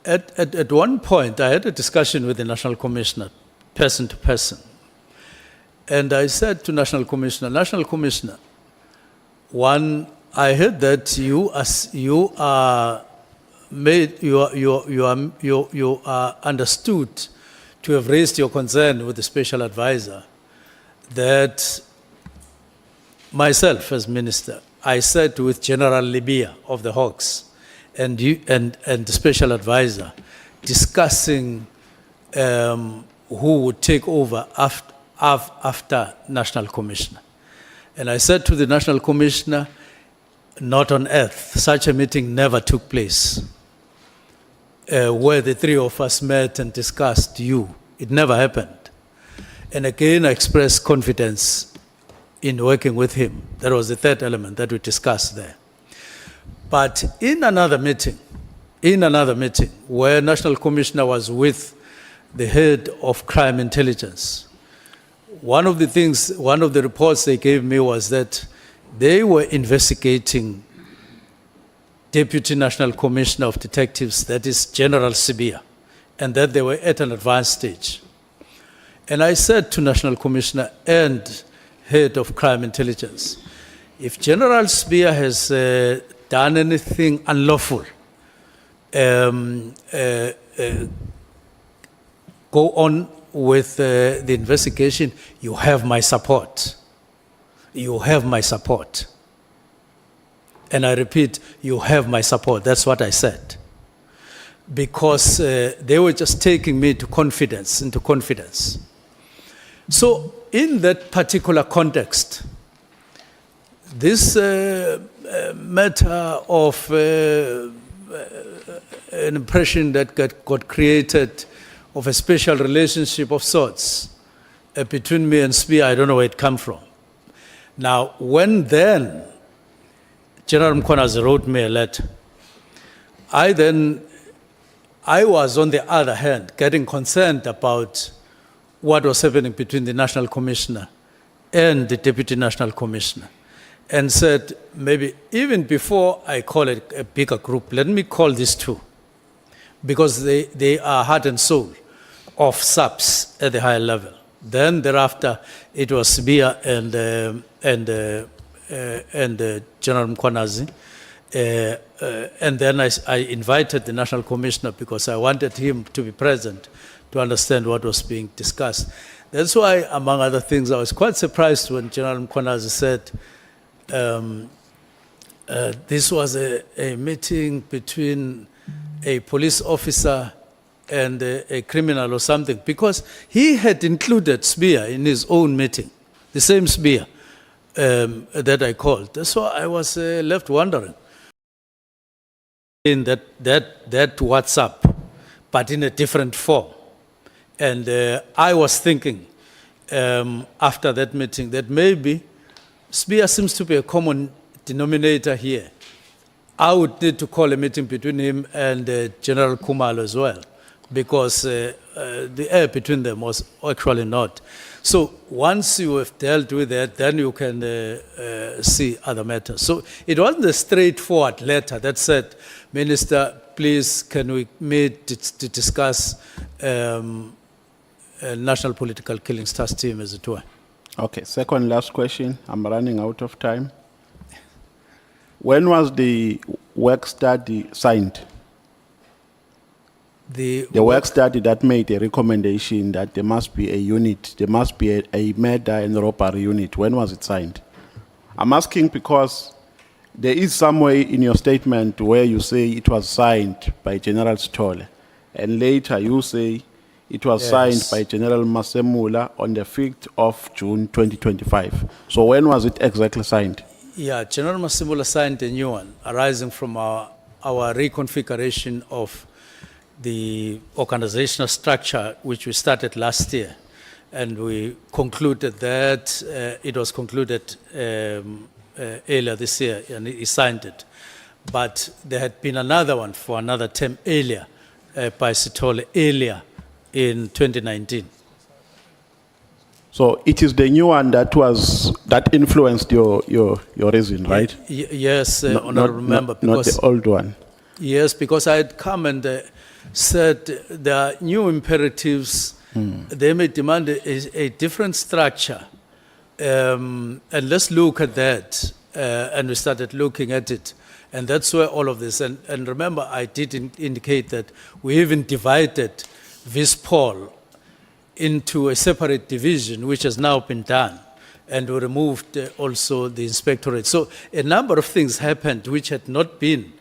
At one point, I had a discussion with the National Commissioner, person to person. And I said to National Commissioner, one, I heard that you are understood to have raised your concern with the special advisor that myself as minister, I sat with General Libya of the Hawks and the special advisor discussing who would take over after National Commissioner. And I said to the National Commissioner, not on earth, such a meeting never took place where the three of us met and discussed you. It never happened. And again, I expressed confidence in working with him. That was the third element that we discussed there. But in another meeting, in another meeting where National Commissioner was with the head of crime intelligence. One of the reports they gave me was that they were investigating Deputy National Commissioner of Detectives, that is General Sibia, and that they were at an advanced stage. And I said to National Commissioner and Head of Crime Intelligence, if General Sibia has done anything unlawful, go on with the investigation, you have my support. You have my support. And I repeat, you have my support. That's what I said. Because they were just taking me into confidence. So in that particular context, this matter of an impression that got created of a special relationship of sorts between me and Spear, I don't know where it came from. Now, when then General Mkhonto wrote me a letter, I was on the other hand getting concerned about what was happening between the National Commissioner and the Deputy National Commissioner, and said, maybe even before I call it a bigger group, let me call these two, because they are heart and soul of SAPS at the higher level. Then thereafter, it was Sibia and General Mkhonto. And then I invited the National Commissioner because I wanted him to be present to understand what was being discussed. That's why, among other things, I was quite surprised when General Mkhonto said this was a meeting between a police officer and a criminal or something, because he had included Spear in his own meeting, the same Spear that I called. So I was left wondering in that WhatsApp, but in a different form. And I was thinking after that meeting that maybe Spear seems to be a common denominator here. I would need to call a meeting between him and General Khumalo as well, because the air between them was actually not. So once you have dealt with that, then you can see other matters. So it wasn't a straightforward letter that said, Minister, please can we meet to discuss a National Political Killings Task Team, as it were. Okay, second last question. I'm running out of time. When was the work study signed? The work study that made a recommendation that there must be a unit, there must be a murder and robbery unit. When was it signed? I'm asking because there is somewhere in your statement where you say it was signed by General Stolle, and later you say it was signed by General Masemula on the 5th of June 2025. So when was it exactly signed? Yeah, General Masemula signed a new one arising from our reconfiguration of the organizational structure, which we started last year. And we concluded that, it was concluded earlier this year, and he signed it. But there had been another one for another term earlier, by Sithole earlier in 2019. So it is the new one that influenced your reason, right? Yes, Honorable Member. Not the old one. Yes, because I had come and said there are new imperatives. They may demand a different structure. And let's look at that. And we started looking at it. And that's where all of this, and remember, I did indicate that we even divided Vispol into a separate division, which has now been done. And we removed also the inspectorate. So a number of things happened which had not been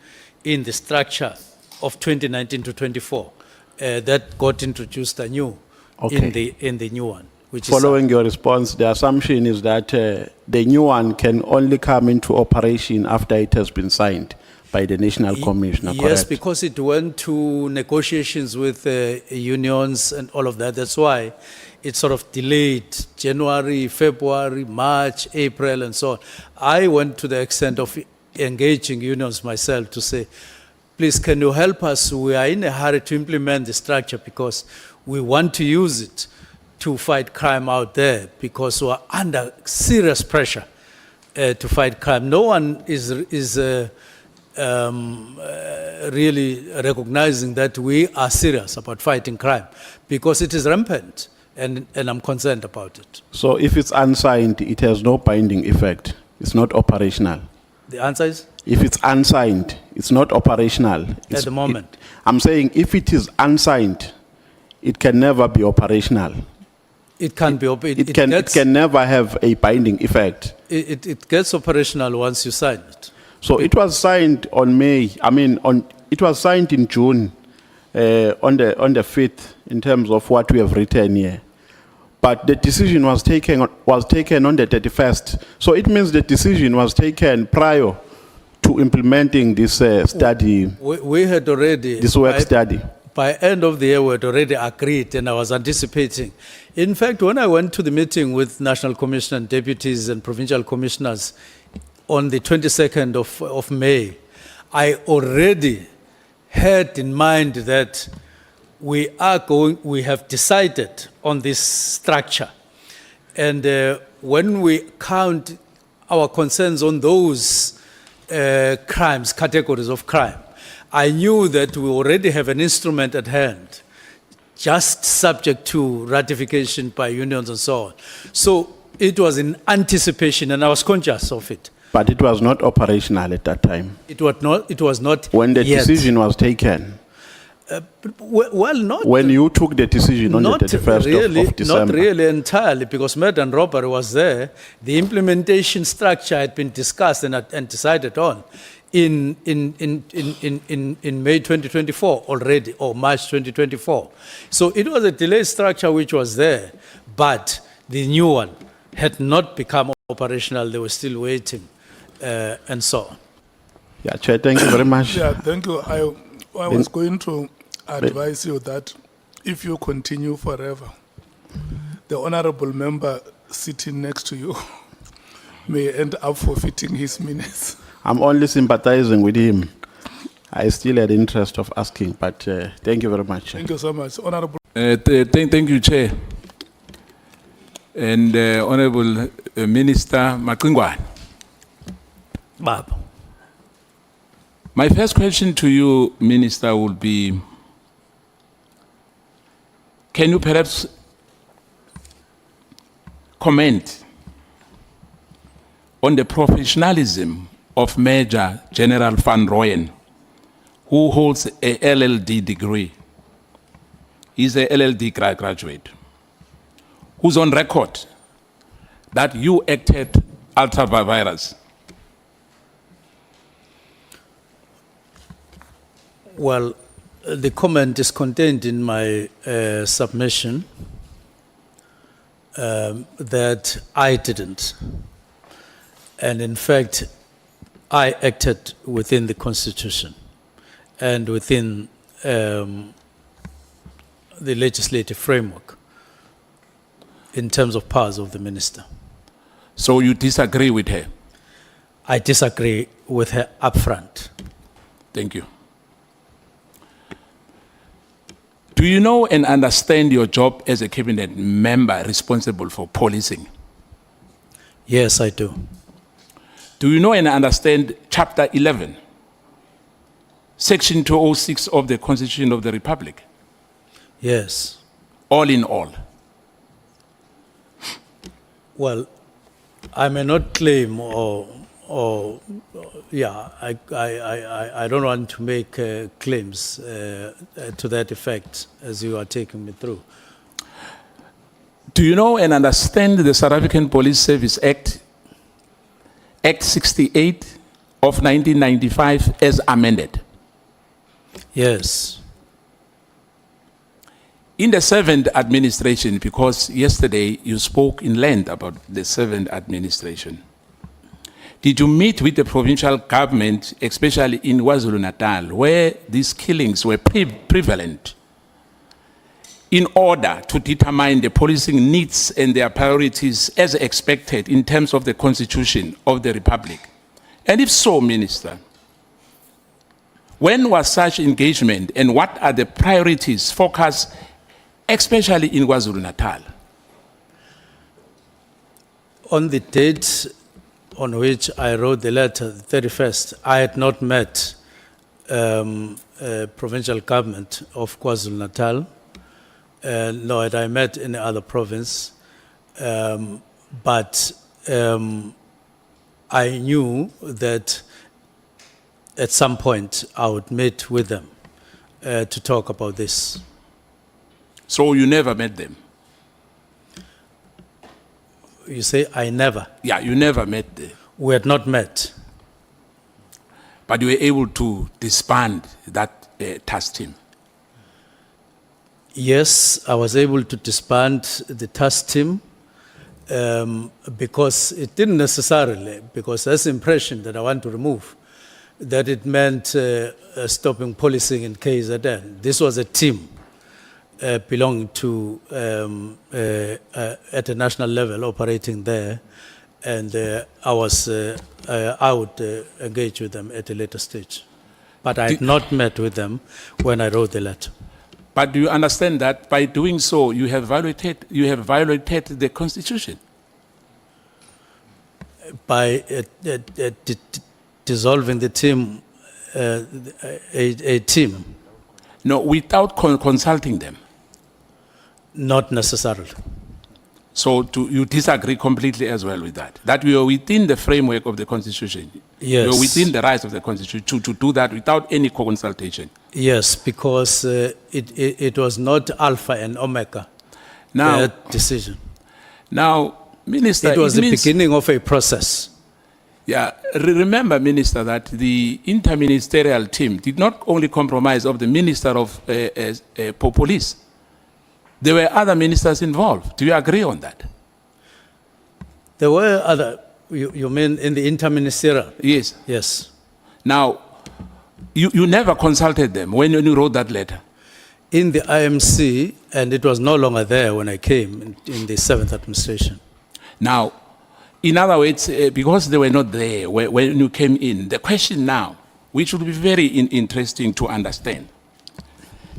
in the structure of 2019 to 24 that got introduced anew in the new one. Which Following your response, the assumption is that the new one can only come into operation after it has been signed by the National Commissioner, correct? Yes, because it went to negotiations with unions and all of that. That's why it sort of delayed January, February, March, April, and so on. I went to the extent of engaging unions myself to say, please can you help us? We are in a hurry to implement the structure because we want to use it to fight crime out there because we are under serious pressure to fight crime. No one is really recognizing that we are serious about fighting crime because it is rampant and I'm concerned about it. So if it's unsigned, it has no binding effect. It's not operational. The answer is? If it's unsigned, it's not operational. At the moment. I'm saying if it is unsigned, it can never be operational. It can be. It can never have a binding effect. It gets operational once you sign it. So it was signed on it was signed in June, on the 5th, in terms of what we have written here. But the decision was taken on the 31st. So it means the decision was taken prior to implementing this study, We had already. this work study. By end of the year, we had already agreed, and I was anticipating. In fact, when I went to the meeting with National Commissioner and deputies and provincial commissioners on the 22nd of May, I already had in mind that we have decided on this structure. And when we count our concerns on those crimes, categories of crime, I knew that we already have an instrument at hand, just subject to ratification by unions and so on. So it was in anticipation, and I was conscious of it. But it was not operational at that time. It was not When the yet. decision was taken. Well, not When you took the decision on the not 31st really, of December. not really entirely, because murder and robbery was there. The implementation structure had been discussed and decided on in May 2024 already, or March 2024. So it was a delayed structure which was there, but the new one had not become operational. They were still waiting, and so on. Yeah, Chair, thank you very much. Yeah, thank you. I was going to advise you that if you continue forever, the honorable member sitting next to you may end up forfeiting his minutes. I'm only sympathizing with him. I still had interest of asking, but thank you very much. Thank you so much. Honorable. Thank you, Chair. And Honorable Minister Machingwan. Baba. My first question to you, Minister, would be, can you perhaps comment on the professionalism of Major General Van Rooyen, who holds a LLD degree? He's a LLD graduate, who's on record that you acted ultra vires. Well, the comment is contained in my submission that I didn't. And in fact, I acted within the Constitution and within the legislative framework in terms of powers of the minister. So you disagree with her? I disagree with her upfront. Thank you. Do you know and understand your job as a cabinet member responsible for policing? Yes, I do. Do you know and understand Chapter 11, Section 206 of the Constitution of the Republic? Yes. All in all. Well, I may not claim I don't want to make claims to that effect as you are taking me through. Do you know and understand the South African Police Service Act, Act 68 of 1995 as amended? Yes. In the 7th administration, because yesterday you spoke in length about the 7th administration, did you meet with the provincial government, especially in KwaZulu Natal, where these killings were prevalent, in order to determine the policing needs and their priorities as expected in terms of the Constitution of the Republic? And if so, Minister, When was such engagement and what are the priorities focused, especially in KwaZulu Natal? On the date on which I wrote the letter, the 31st, I had not met provincial government of KwaZulu Natal, nor had I met any other province, but I knew that at some point I would meet with them to talk about this. So you never met them? You say, I never. Yeah, you never met them. We had not met. But you were able to disband that task team? Yes, I was able to disband the task team because it didn't necessarily, because that's the impression that I want to remove, that it meant stopping policing in KZN. This was a team belonging to, at a national level, operating there, and I would engage with them at a later stage. But I had not met with them when I wrote the letter. But do you understand that by doing so, you have violated the Constitution? By dissolving the team, a team? No, without consulting them. Not necessarily. So you disagree completely as well with that? That we are within the framework of the Constitution? Yes. You are within the rights of the Constitution to do that without any consultation? Yes, because it was not alpha and omega, Now, that decision. Now, Minister, It was the means- beginning of a process. Yeah, remember, Minister, that the interministerial team did not only comprise of the Minister of Police. There were other ministers involved. Do you agree on that? There were other, you mean in the interministerial? Yes. Yes. Now, you never consulted them when you wrote that letter? In the IMC, and it was no longer there when I came in the 7th administration. Now, in other words, because they were not there when you came in, the question now, which would be very interesting to understand,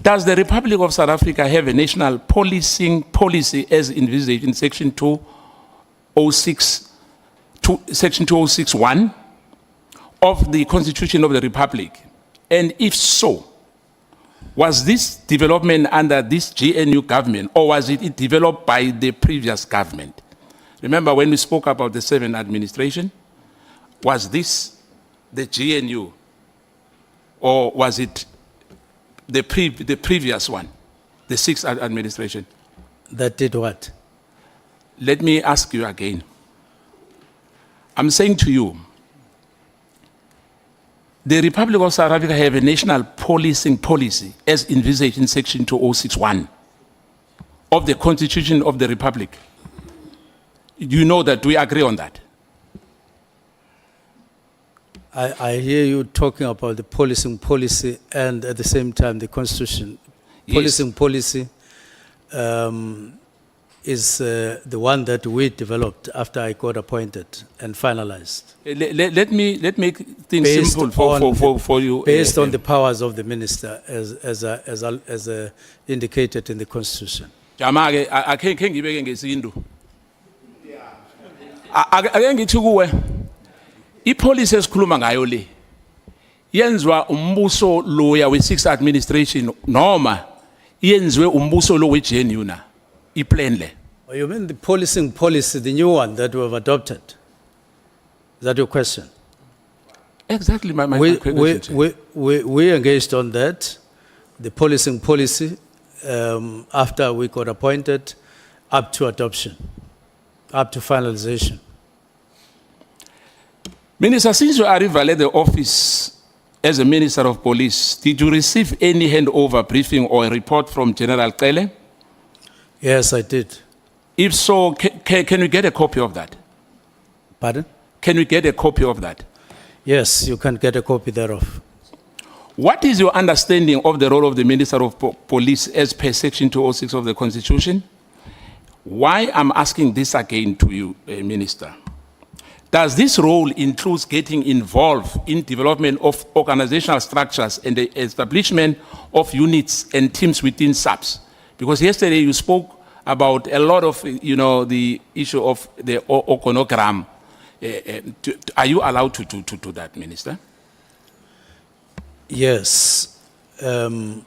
does the Republic of South Africa have a national policing policy as envisaged in Section 2061 of the Constitution of the Republic? And if so, was this development under this GNU government, or was it developed by the previous government? Remember when we spoke about the 7th administration? Was this the GNU, or was it the previous one, the 6th administration? That did what? Let me ask you again. I'm saying to you, the Republic of South Africa have a national policing policy as envisaged in Section 2061 of the Constitution of the Republic. You know that, we agree on that? I hear you talking about the policing policy and at the same time the Constitution. Yes. Policing policy is the one that we developed after I got appointed and finalized. Let me make things Based simple on for you. Based on the powers of the minister as indicated in the Constitution. Jama-ke, akhe ngibeke ngesintu. Ake ngithi kuwe, ipolicy esikhuluma ngayo le yenziwa umbuso loya we-6th administration noma yenziwe umbuso lo we-GNU na iplan le? Oh, you mean the policing policy, the new one that we have adopted? Is that your question? Exactly my question. We engaged on that, the policing policy, after we got appointed, up to adoption, up to finalization. Minister, since you arrived at the office as a Minister of Police, did you receive any handover briefing or a report from General Cele? Yes, I did. If so, can we get a copy of that? Pardon? Can we get a copy of that? Yes, you can get a copy thereof. What is your understanding of the role of the Minister of Police as per Section 206 of the Constitution? Why I'm asking this again to you, Minister? Does this role include getting involved in development of organizational structures and the establishment of units and teams within SAPS? Because yesterday you spoke about a lot of, the issue of the organogram. Are you allowed to do that, Minister? Yes, that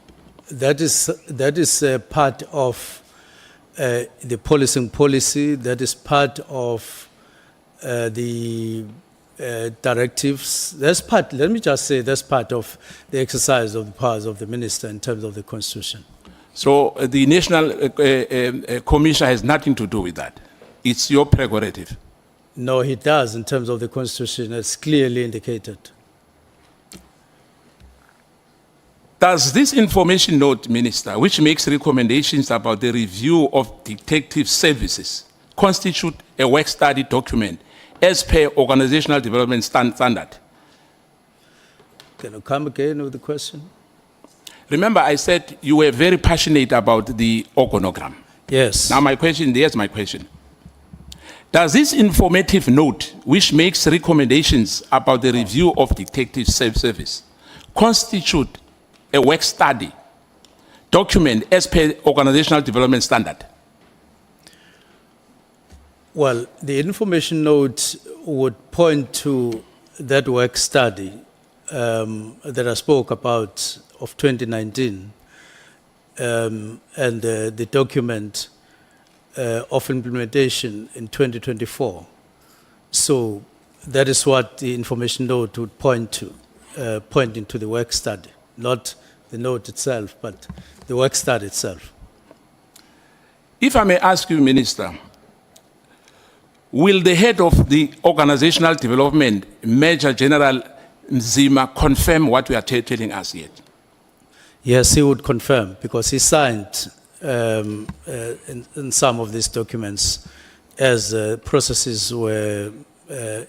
is part of the policing policy. That is part of the directives. That's part. Let me just say that's part of the exercise of the powers of the minister in terms of the constitution. So the National Commissioner has nothing to do with that. It's your prerogative. No, he does in terms of the constitution. It's clearly indicated. Does this information note, Minister, which makes recommendations about the review of detective services, constitute a work study document as per organizational development standard? Can you come again with the question? Remember, I said you were very passionate about the organogram. Yes. Now here's my question. Does this informative note, which makes recommendations about the review of detective service, constitute a work study document as per organizational development standard? Well, the information note would point to that work study that I spoke about of 2019 and the document of implementation in 2024. So that is what the information note would point to, pointing to the work study, not the note itself, but the work study itself. If I may ask you, Minister, will the head of the organizational development, Major General Nzima, confirm what we are telling us yet? Yes, he would confirm because he signed in some of these documents as processes were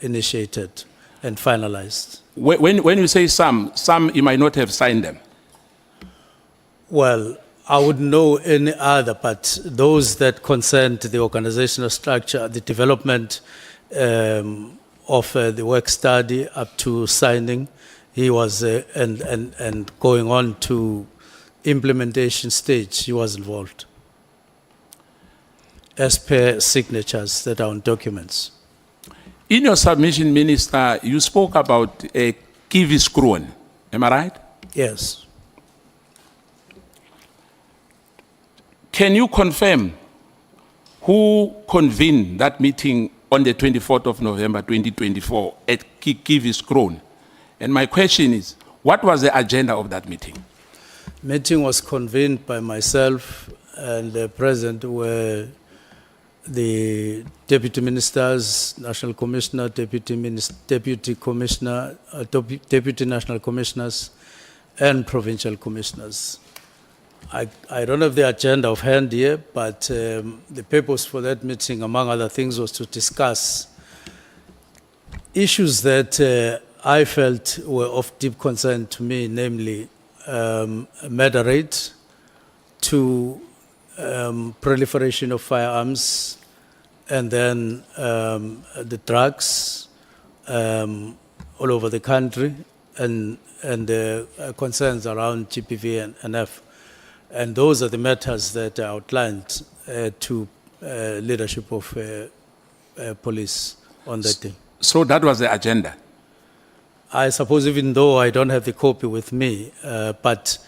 initiated and finalized. When you say some, you might not have signed them. Well, I wouldn't know any other, but those that concerned the organizational structure, the development of the work study up to signing, he was, and going on to implementation stage, he was involved, as per signatures that are on documents. In your submission, Minister, you spoke about a Kiviskroon. Am I right? Yes. Can you confirm who convened that meeting on the 24th of November 2024 at Kiviskroon? And my question is, what was the agenda of that meeting? Meeting was convened by myself and the President, where the Deputy Ministers, National Commissioner, Deputy Commissioner, Deputy National Commissioners, and Provincial Commissioners. I don't have the agenda of hand here, but the purpose for that meeting, among other things, was to discuss issues that I felt were of deep concern to me, namely murder rate, to proliferation of firearms, and then the drugs all over the country, and concerns around GPV and F. And those are the matters that are outlined to leadership of police on that day. So that was the agenda? I suppose, even though I don't have the copy with me, but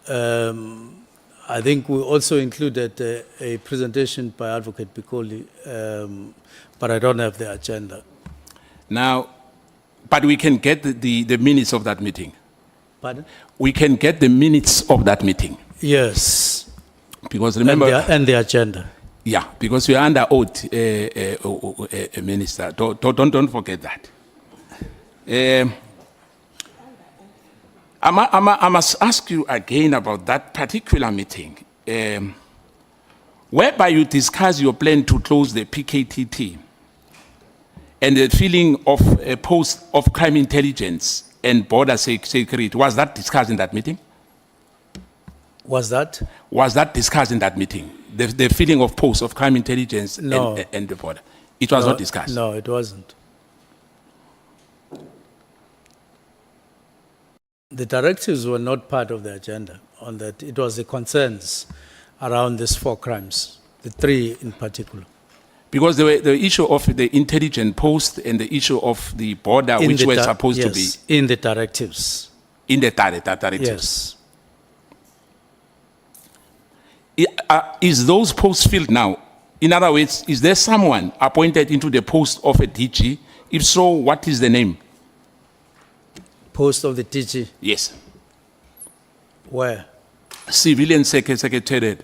I think we also included a presentation by Advocate Bikoli, but I don't have the agenda. Now, but we can get the minutes of that meeting. Pardon? We can get the minutes of that meeting. Yes. Because remember... And the agenda. Yeah, because we are under oath, Minister. Don't forget that. I must ask you again about that particular meeting, whereby you discuss your plan to close the PKTT and the feeling of a post of crime intelligence and border security. Was that discussed in that meeting? Was that? Was that discussed in that meeting? The feeling of post of crime intelligence No. and the border? It was not discussed? No, it wasn't. The directives were not part of the agenda on that. It was the concerns around these 4 crimes, the 3 in particular. Because the issue of the intelligent post and the issue of the border, In which the were di- supposed to yes, be in the directives. in the directives. Yes. Is those posts filled now? In other words, is there someone appointed into the post of a DG? If so, what is the name? Post of the DG, Yes. where? Civilian Secretariat.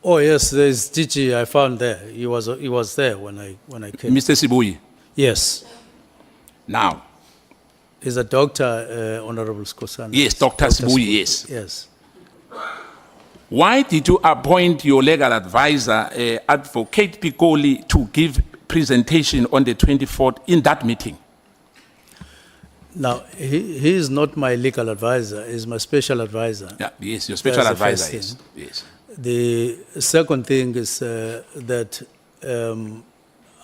Oh yes, there's DG. I found there. He was there when I came. Mr. Sibui. Yes, Now, he's a doctor, Honorable Sikhosana. yes, Dr. Sibui, yes. Yes. Why did you appoint your legal advisor, Advocate Piccoli, to give presentation on the 24th in that meeting? Now he is not my legal advisor. He's my special advisor. Yeah, yes, your special That's the advisor, first yes. Yes. The second thing is that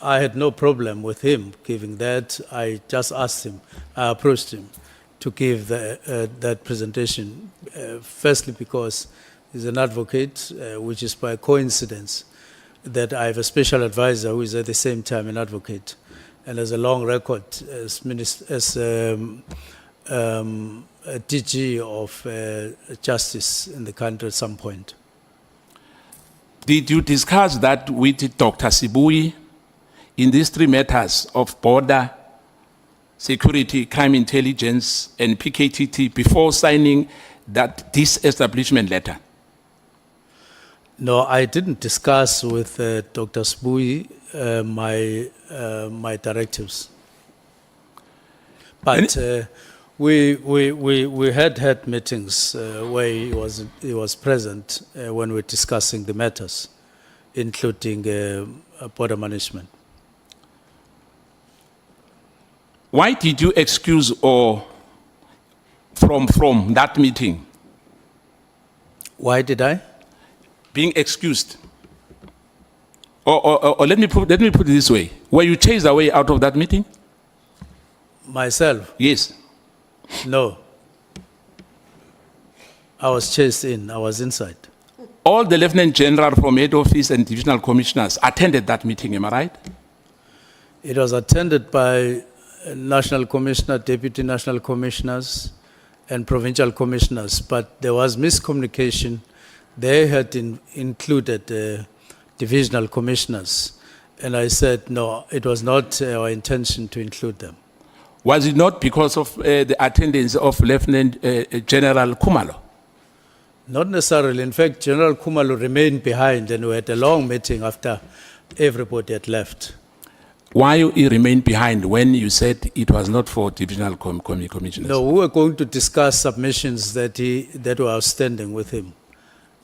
I had no problem with him giving that. I just asked him, I approached him to give that presentation, firstly because he's an advocate, which is by coincidence that I have a special advisor who is at the same time an advocate and has a long record as a DG of justice in the country at some point. Did you discuss that with Dr. Sibui in these 3 matters of border, security, crime intelligence, and PKTT before signing that disestablishment letter? No, I didn't discuss with Dr. Sibui my directives. But we had meetings where he was present when we were discussing the matters, including border management. Why did you excuse or from that meeting? Why did I? Being excused. Or let me put it this way. Were you chased away out of that meeting? Myself? Yes. No. I was chased in. I was inside. All the Lieutenant General from head office and divisional commissioners attended that meeting, am I right? It was attended by National Commissioner, Deputy National Commissioners, and Provincial Commissioners, but there was miscommunication. They had included divisional commissioners, and I said, no, it was not our intention to include them. Was it not because of the attendance of Lieutenant General Kumalo? Not necessarily. In fact, General Kumalo remained behind, and we had a long meeting after everybody had left. Why you remained behind when you said it was not for divisional commissioners? No, we were going to discuss submissions that were outstanding with him,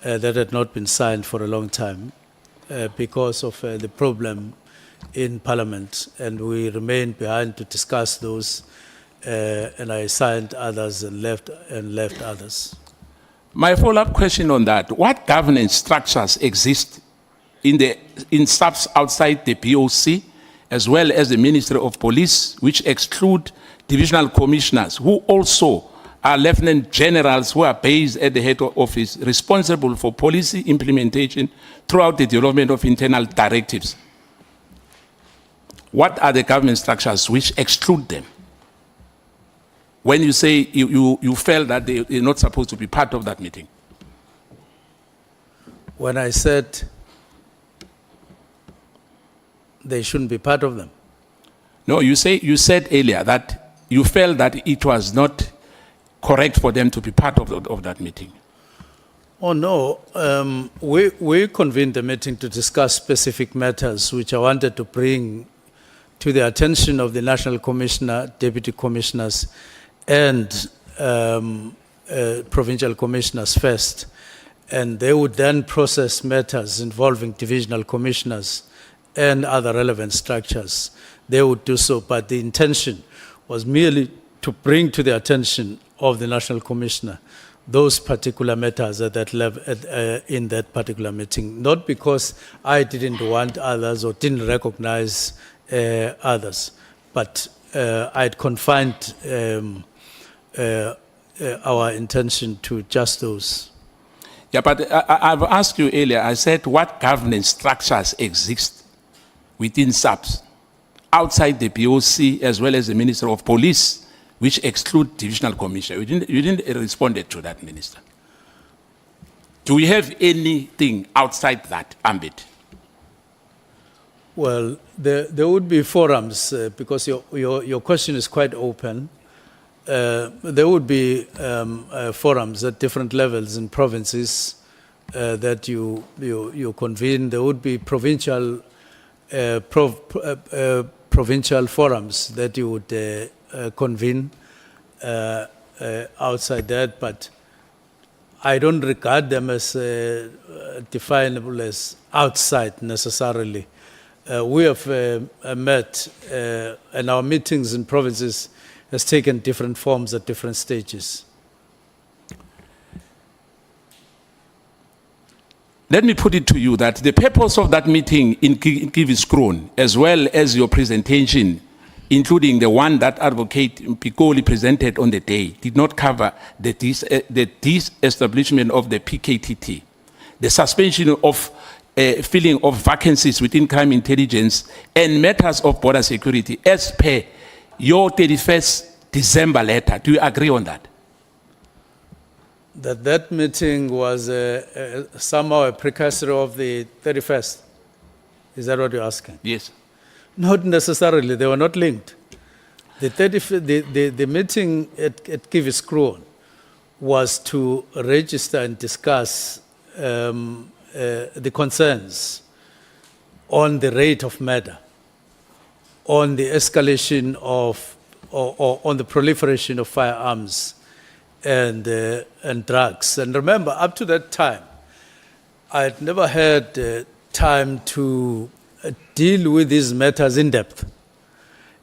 that had not been signed for a long time because of the problem in Parliament, and we remained behind to discuss those, and I signed others and left others. My follow-up question on that, what governance structures exist in SAPS outside the BOC, as well as the Ministry of Police, which exclude divisional commissioners, who also are lieutenant generals who are based at the head office, responsible for policy implementation throughout the development of internal directives? What are the government structures which exclude them? When you say you felt that they're not supposed to be part of that meeting? When I said they shouldn't be part of them. No, you said earlier that you felt that it was not correct for them to be part of that meeting. Oh no, we convened a meeting to discuss specific matters which I wanted to bring to the attention of the National Commissioner, Deputy Commissioners, and Provincial Commissioners first. And they would then process matters involving divisional commissioners and other relevant structures. They would do so, but the intention was merely to bring to the attention of the National Commissioner those particular matters at that level, in that particular meeting, not because I didn't want others or didn't recognize others, but I'd confined our intention to just those. Yeah, but I've asked you earlier, I said what governance structures exist within SAPS, outside the POC as well as the Minister of Police, which exclude divisional commissioner. You didn't respond to that, Minister. Do we have anything outside that ambit? Well, there would be forums, because your question is quite open. There would be forums at different levels in provinces that you convene. There would be provincial provincial forums that you would convene outside that, but I don't regard them as definable as outside necessarily. We have met, and our meetings in provinces has taken different forms at different stages. Let me put it to you that the purpose of that meeting in Kiviskron, as well as your presentation, including the one that Advocate Pikoli presented on the day, did not cover the disestablishment of the PKTT, the suspension of filling of vacancies within crime intelligence, and matters of border security, as per your 31st December letter. Do you agree on that? That meeting was somehow a precursor of the 31st. Is that what you're asking? Yes. Not necessarily. They were not linked. The meeting at Kiviskron was to register and discuss the concerns on the rate of murder, on the escalation of, or on the proliferation of firearms and drugs. And remember, up to that time, I had never had time to deal with these matters in depth.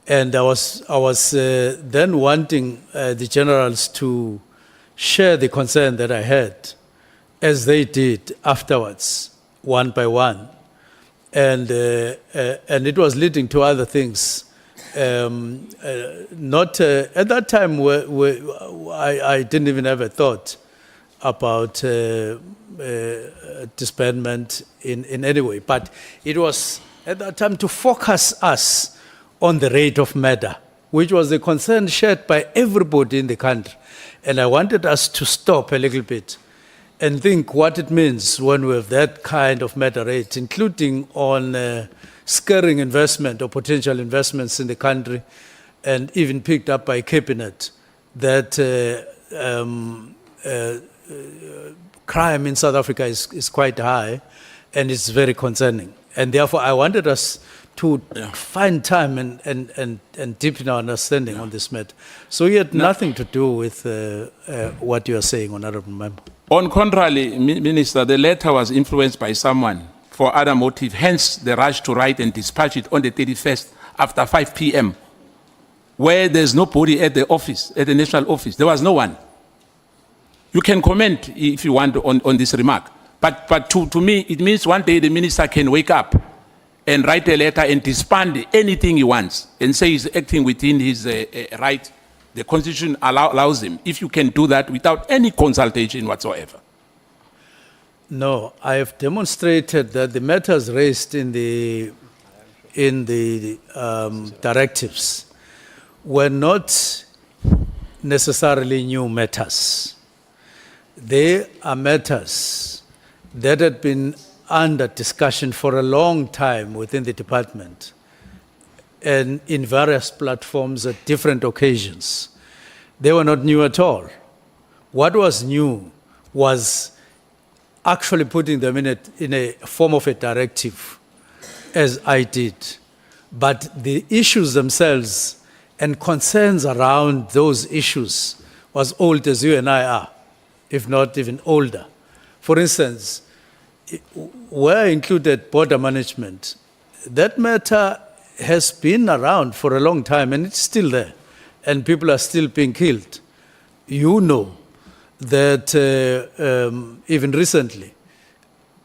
And I was then wanting the generals to share the concern that I had, as they did afterwards, one by one. And it was leading to other things. Not at that time, I didn't even have a thought about disbandment in any way. But it was at that time to focus us on the rate of murder, which was a concern shared by everybody in the country. And I wanted us to stop a little bit and think what it means when we have that kind of murder rate, including on scaring investment or potential investments in the country, and even picked up by Cabinet that crime in South Africa is quite high and it's very concerning. And therefore, I wanted us to find time and deepen our understanding on this matter. So it had nothing to do with what you are saying, Honorable Member. On contrary, Minister, the letter was influenced by someone for other motive, hence the rush to write and dispatch it on the 31st after 5 p.m., where there's nobody at the office, at the national office. There was no one. You can comment if you want on this remark. But to me, it means one day the minister can wake up and write a letter and disband anything he wants and say he's acting within his right. The Constitution allows him, if you can do that without any consultation whatsoever. No, I have demonstrated that the matters raised in the directives were not necessarily new matters. They are matters that had been under discussion for a long time within the department and in various platforms at different occasions. They were not new at all. What was new was actually putting them in a form of a directive, as I did. But the issues themselves and concerns around those issues was old as you and I are, if not even older. For instance, where I included border management, that matter has been around for a long time and it's still there, and people are still being killed. You know that even recently,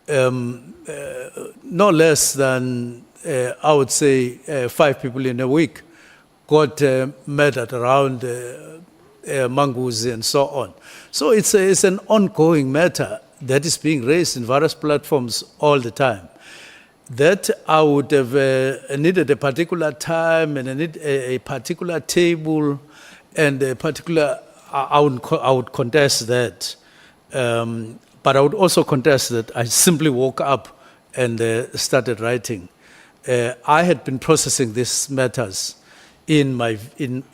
no less than, I would say, 5 people in a week got murdered around Manguzi and so on. So it's an ongoing matter that is being raised in various platforms all the time. That I would have needed a particular time and I need a particular table and a particular, I would contest that. But I would also contest that I simply woke up and started writing. I had been processing these matters in my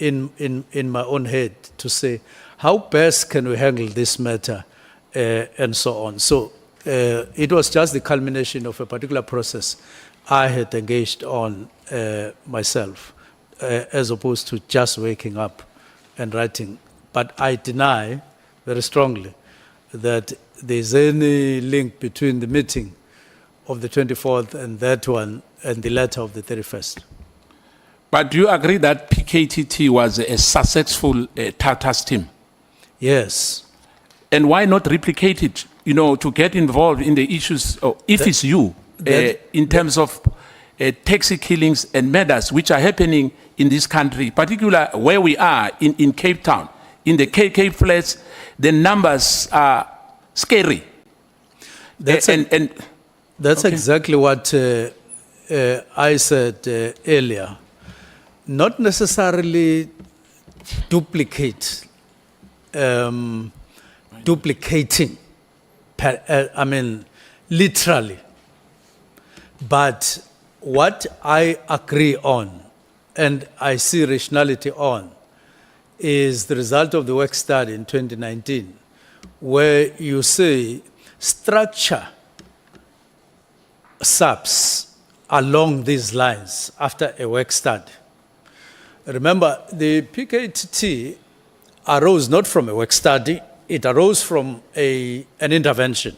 own head to say, how best can we handle this matter and so on. So it was just the culmination of a particular process I had engaged on myself, as opposed to just waking up and writing. But I deny very strongly that there's any link between the meeting of the 24th and that one and the letter of the 31st. But do you agree that PKTT was a successful task team? Yes. And why not replicate it, to get involved in the issues, if it's you, in terms of taxi killings and murders which are happening in this country, particularly where we are in Cape Town, in the KK flats, the numbers are scary. That's Okay. exactly what I said earlier. Not necessarily duplicating, literally. But what I agree on and I see rationality on is the result of the work study in 2019, where you say structure SAPS along these lines after a work study. Remember, the PKTT arose not from a work study, it arose from an intervention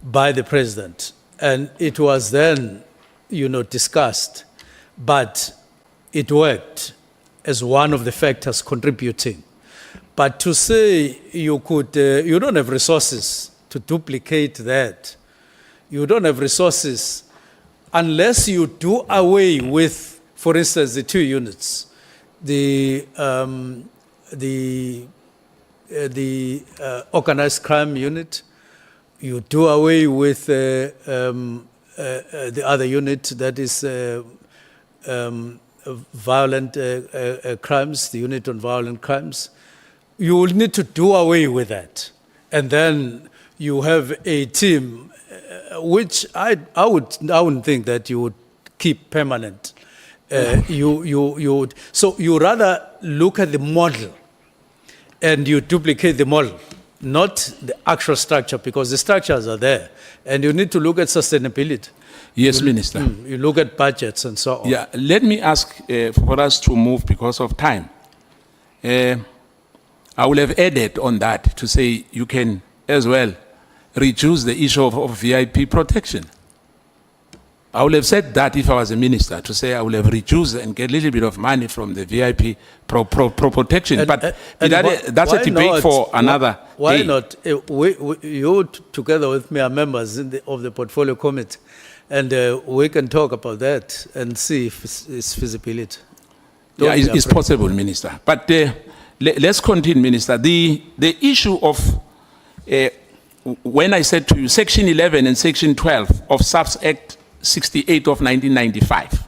by the president. And it was then, discussed, but it worked as one of the factors contributing. But to say you don't have resources to duplicate that, you don't have resources unless you do away with, for instance, the 2 units, the organized crime unit, you do away with the other unit that is violent crimes, the unit on violent crimes. You will need to do away with that. And then you have a team, which I wouldn't think that you would keep permanent. So you rather look at the model and you duplicate the model, not the actual structure, because the structures are there. And you need to look at sustainability. Yes, Minister. You look at budgets and so on. Yeah, let me ask for us to move because of time. I will have added on that to say you can as well reduce the issue of VIP protection. I would have said that if I was a minister, to say I will have reduced and get a little bit of money from the VIP protection. But that's a debate for another Why day. not? You together with me are members of the portfolio committee, and we can talk about that and see if it's feasibility. Yeah, it's possible, Minister. But let's continue, Minister. The issue of, when I said to you, Section 11 and Section 12 of SAPS Act 68 of 1995.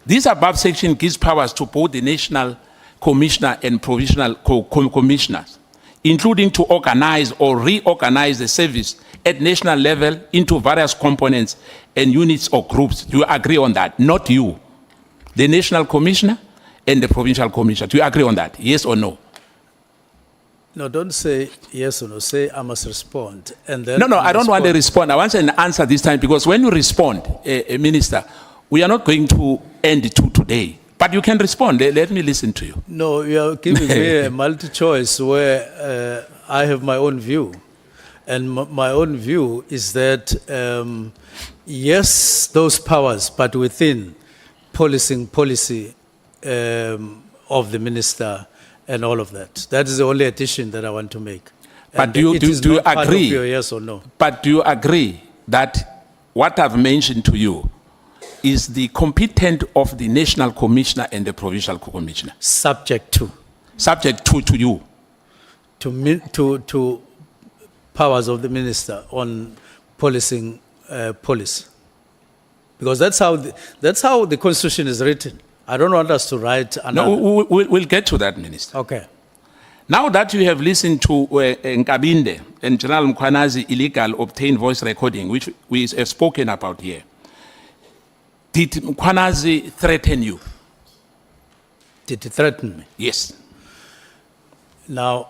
This above section gives powers to both the national commissioner and provisional commissioners, including to organize or reorganize the service at national level into various components and units or groups. Do you agree on that? Not you. The national commissioner and the provincial commissioner. Do you agree on that? Yes or no? No, don't say yes or no. Say I must respond. And then No, I don't want to respond. I want an answer this time, because when you respond, Minister, we are not going to end it today. But you can respond. Let me listen to you. No, you are giving me a multi-choice where I have my own view. And my own view is that, yes, those powers, but within policy of the minister and all of that. That is the only addition that I want to make. But And do you it is agree? not part of your yes or no? But do you agree that what I've mentioned to you is the competent of the national commissioner and the provincial commissioner. Subject to Subject to you. to powers of the minister on policing policy. Because that's how the constitution is written. I don't want us to write another. No, we'll get to that, Minister. Okay. Now that you have listened to Nkabinde and General Mkhwanazi illegal obtained voice recording, which we have spoken about here, did Mkhwanazi threaten you? Did he threaten me? Yes. Now,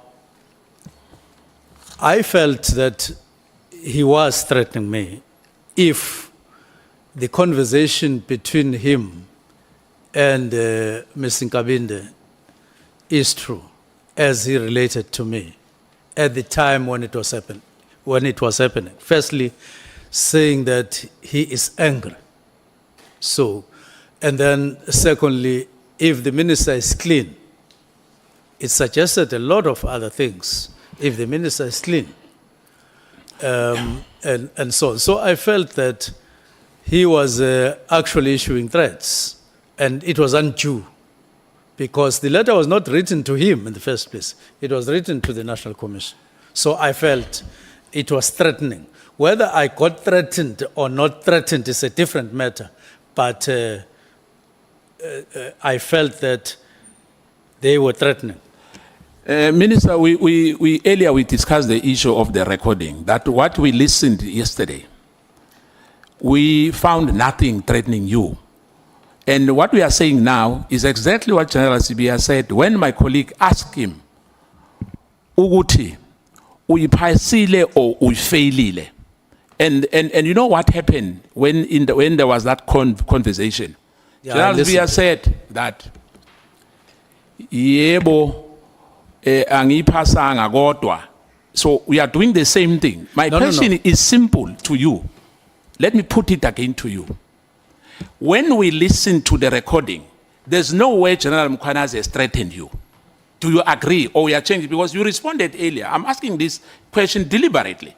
I felt that he was threatening me if the conversation between him and Mr. Nkabinde is true, as he related to me at the time when it was happening. Firstly, saying that he is angry. So, and then secondly, if the minister is clean, it suggested a lot of other things. If the minister is clean, and so on. So I felt that he was actually issuing threats, and it was undue, because the letter was not written to him in the first place. It was written to the National Commission. So I felt it was threatening. Whether I got threatened or not threatened is a different matter, but I felt that they were threatening. Minister, we earlier we discussed the issue of the recording, that what we listened yesterday, we found nothing threatening you. And what we are saying now is exactly what General Sibia said when my colleague asked him, Uguti, uyiphasile or uyifailile? And you know what happened when there was that conversation? Yeah, General Sibia said that, yebo, angiphasanga kodwa. So we are doing the same thing. My question is simple to you. Let me put it again to you. When we listen to the recording, there's no way General Mkhwanazi has threatened you. Do you agree, or we are changing? Because you responded earlier. I'm asking this question deliberately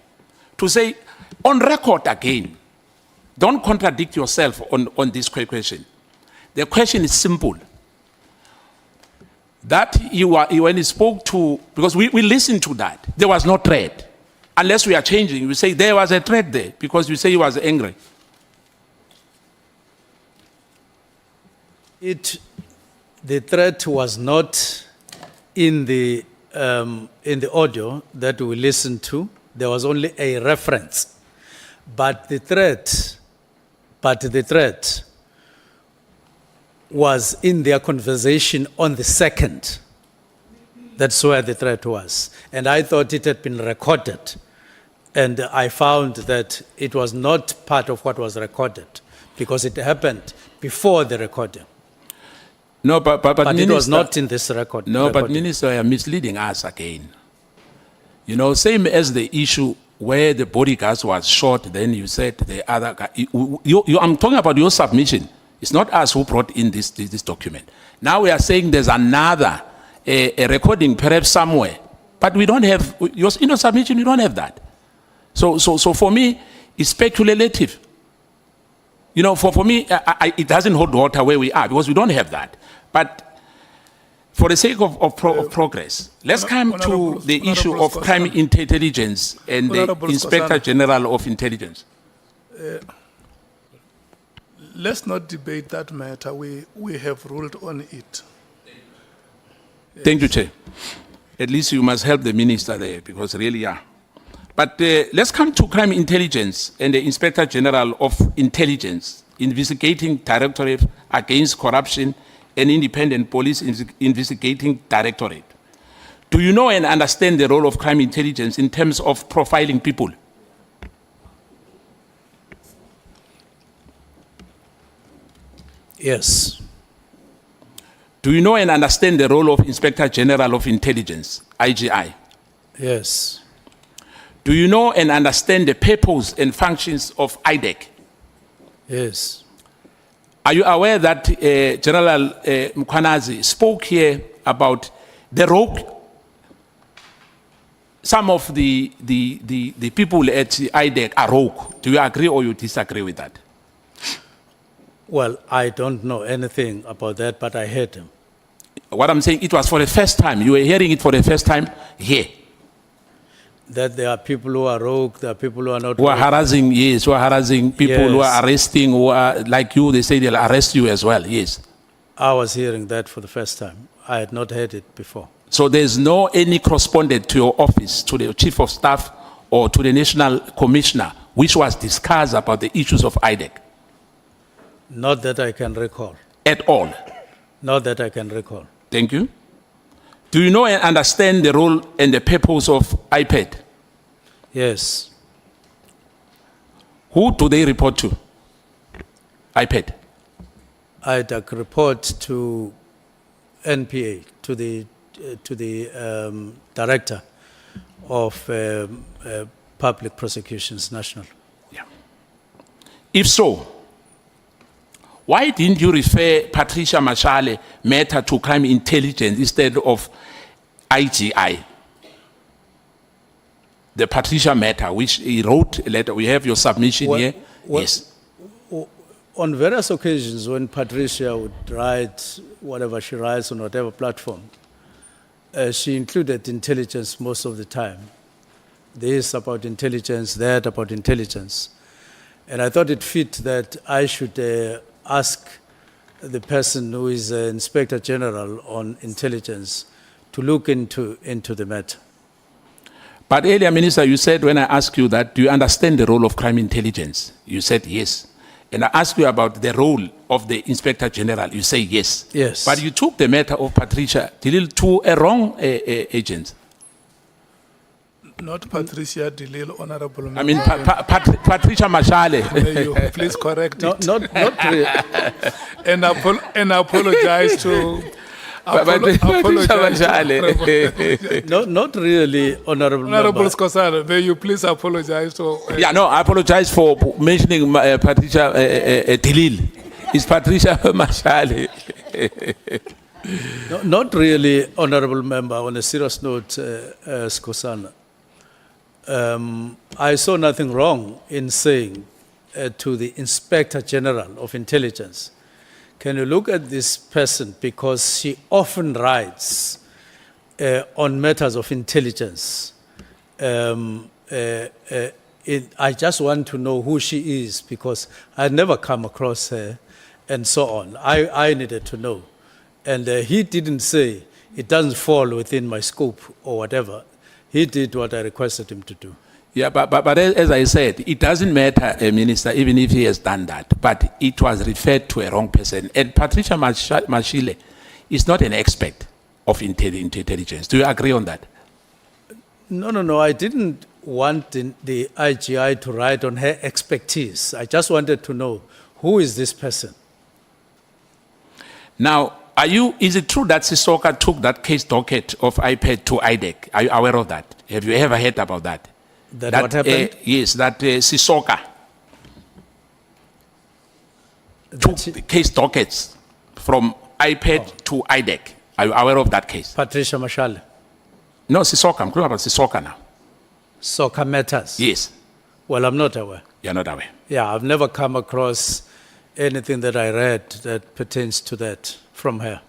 to say, on record again, don't contradict yourself on this question. The question is simple. That when he spoke to, because we listened to that, there was no threat. Unless we are changing, we say there was a threat there, because you say he was angry. The threat was not in the audio that we listened to. There was only a reference, but the threat was in their conversation on the 2nd. That's where the threat was, and I thought it had been recorded, and I found that it was not part of what was recorded because it happened before the recording. No, but Minister, it was not in this record. No, but recording. Minister, you are misleading us again. You know, same as the issue where the bodyguards was shot, then you said the other guy. I'm talking about your submission. It's not us who brought in this document. Now we are saying there's another a recording perhaps somewhere, but we don't have in your submission. You don't have that. So for me, it's speculative. You know, for me, it doesn't hold water where we are because we don't have that. But for the sake of progress, let's come to the issue of crime intelligence and the Inspector General of Intelligence. Let's not debate that matter. We have ruled on it. Thank you, Chair. At least you must help the minister there because really, yeah. But let's come to crime intelligence and the Inspector General of Intelligence, investigating directorate against corruption and independent police investigating directorate. Do you know and understand the role of crime intelligence in terms of profiling people? Yes. Do you know and understand the role of Inspector General of Intelligence, IGI? Yes. Do you know and understand the purpose and functions of IDEC? Yes. Are you aware that General Mkhwanazi spoke here about the rogue? Some of the people at IDEC are rogue. Do you agree or you disagree with that? Well, I don't know anything about that, but I heard him. What I'm saying, it was for the first time. You were hearing it for the first time here. That there are people who are rogue, there are people who are not Who are rogue. harassing, yes, who are harassing people, who are Yes. arresting, who are like you, they say they'll arrest you as well, yes. I was hearing that for the first time. I had not heard it before. So there's no any correspondent to your office, to the chief of staff or to the national commissioner, which was discussed about the issues of IDEC Not that I can recall. at all. Not that I can recall. Thank you. Do you know and understand the role and the purpose of IPED? Yes. Who do they report to? IPED. I'd report to NPA, to the director of public prosecutions national. Yeah. If so, why didn't you refer Patricia Mashale matter to crime intelligence instead of IGI? The Patricia matter, which he wrote a letter. We have your submission Well- here. well- Yes. On various occasions when Patricia would write whatever she writes on whatever platform, she included intelligence most of the time. This about intelligence, that about intelligence. And I thought it fit that I should ask the person who is Inspector General on intelligence to look into the matter. But earlier, Minister, you said when I asked you that, do you understand the role of crime intelligence? You said yes. And I asked you about the role of the Inspector General. You say yes. Yes. But you took the matter of Patricia Dilil to a wrong agent. Not Patricia Delil, Honorable Member. I mean, Patricia Mashale. May you please correct it. Not really. And apologize to... Patricia Mashale. Not really, Honorable Honorable Member. Skhosana, may you please apologize to... Yeah, no, I apologize for mentioning Patricia Dilil. It's Patricia Mashale. No, not really, Honorable Member. On a serious note, Sikhosana, I saw nothing wrong in saying to the Inspector General of Intelligence, can you look at this person because she often writes on matters of intelligence. I just want to know who she is because I'd never come across her and so on. I needed to know. And he didn't say it doesn't fall within my scope or whatever. He did what I requested him to do. Yeah, but as I said, it doesn't matter, Minister, even if he has done that. But it was referred to a wrong person. And Patricia Mashile is not an expert of intelligence. Do you agree on that? No. I didn't want the IGI to write on her expertise. I just wanted to know who is this person. Now, is it true that Sissoka took that case docket of IPED to IDEC? Are you aware of that? Have you ever heard about that? That what happened? Yes, that Sissoka took the case dockets from IPED to IDEC. Are you aware of that case? Patricia Mashale. No, Sissoka. I'm talking about Sissoka now. Soccer matters. Yes. Well, I'm not aware. You're not aware. Yeah, I've never come across anything that I read that pertains to that from her.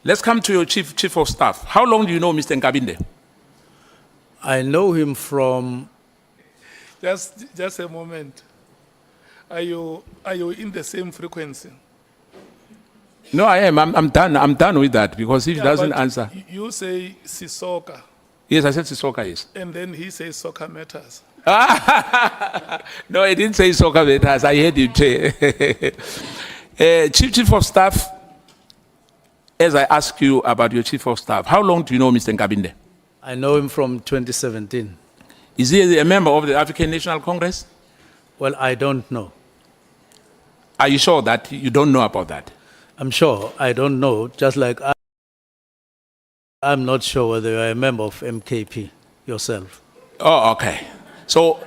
Let's come to your chief of staff. How long do you know Mr. Nkabinde? I know him from... Just a moment. Are you in the same frequency? No, I am. I'm done. I'm done with that because if he doesn't but answer. You say Sissoka, Yes, I said Sissoka, yes. and then he says soccer matters. No, I didn't say Sissoka matters. I heard you say. Chief of staff, as I ask you about your chief of staff, how long do you know Mr. Nkabinde? I know him from 2017. Is he a member of the African National Congress? Well, I don't know. Are you sure that you don't know about that? I'm sure I don't know, just like I'm not sure whether you're a member of MKP yourself. Oh, okay. So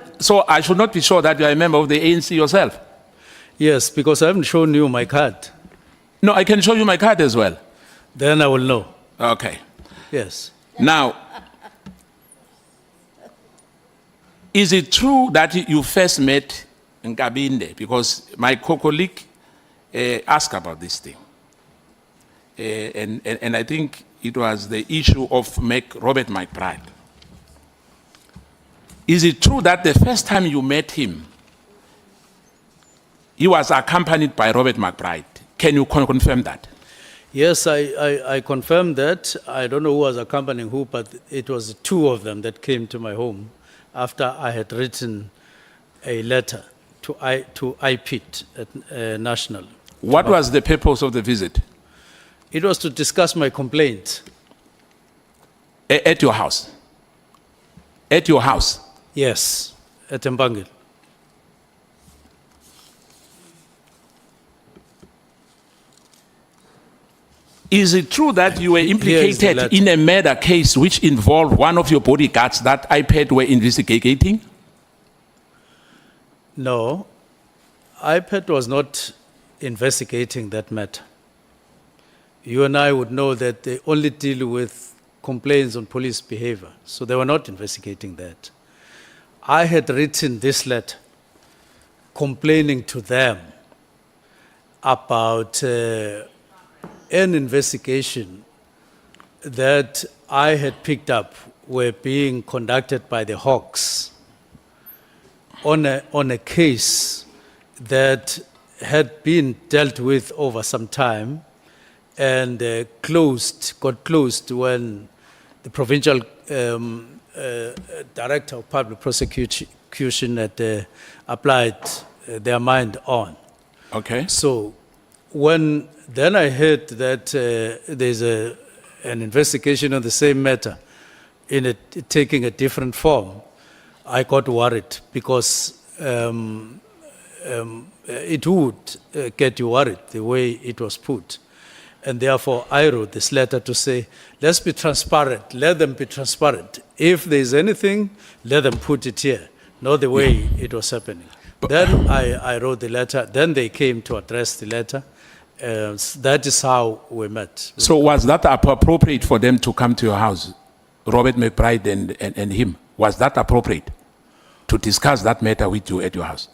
I should not be sure that you are a member of the ANC yourself? Yes, because I haven't shown you my card. No, I can show you my card as well. Then I will know. Okay. Yes. Now, is it true that you first met Nkabinde? Because my colleague ask about this thing. And I think it was the issue of Robert McBride. Is it true that the first time you met him, he was accompanied by Robert McBride? Can you confirm that? Yes, I confirm that. I don't know who was accompanying who, but it was two of them that came to my home after I had written a letter to IPET at National. What was the purpose of the visit? It was to discuss my complaint. At your house? At your house? Yes, at Mbangil. Is it true that you were Here is the implicated letter. in a murder case which involved one of your bodyguards that IPET were investigating? No, IPET was not investigating that matter. You and I would know that they only deal with complaints on police behavior, so they were not investigating that. I had written this letter complaining to them about an investigation that I had picked up were being conducted by the Hawks on a case that had been dealt with over some time and got closed when the provincial director of public prosecution had applied their mind on. Okay. So then I heard that there's an investigation on the same matter taking a different form, I got worried because it would get you worried the way it was put. And therefore, I wrote this letter to say, let's be transparent, let them be transparent. If there's anything, let them put it here, not the way it was happening. Then I wrote the letter, then they came to address the letter. That is how we met. So was that appropriate for them to come to your house, Robert McBride and him? Was that appropriate to discuss that matter with you at your house?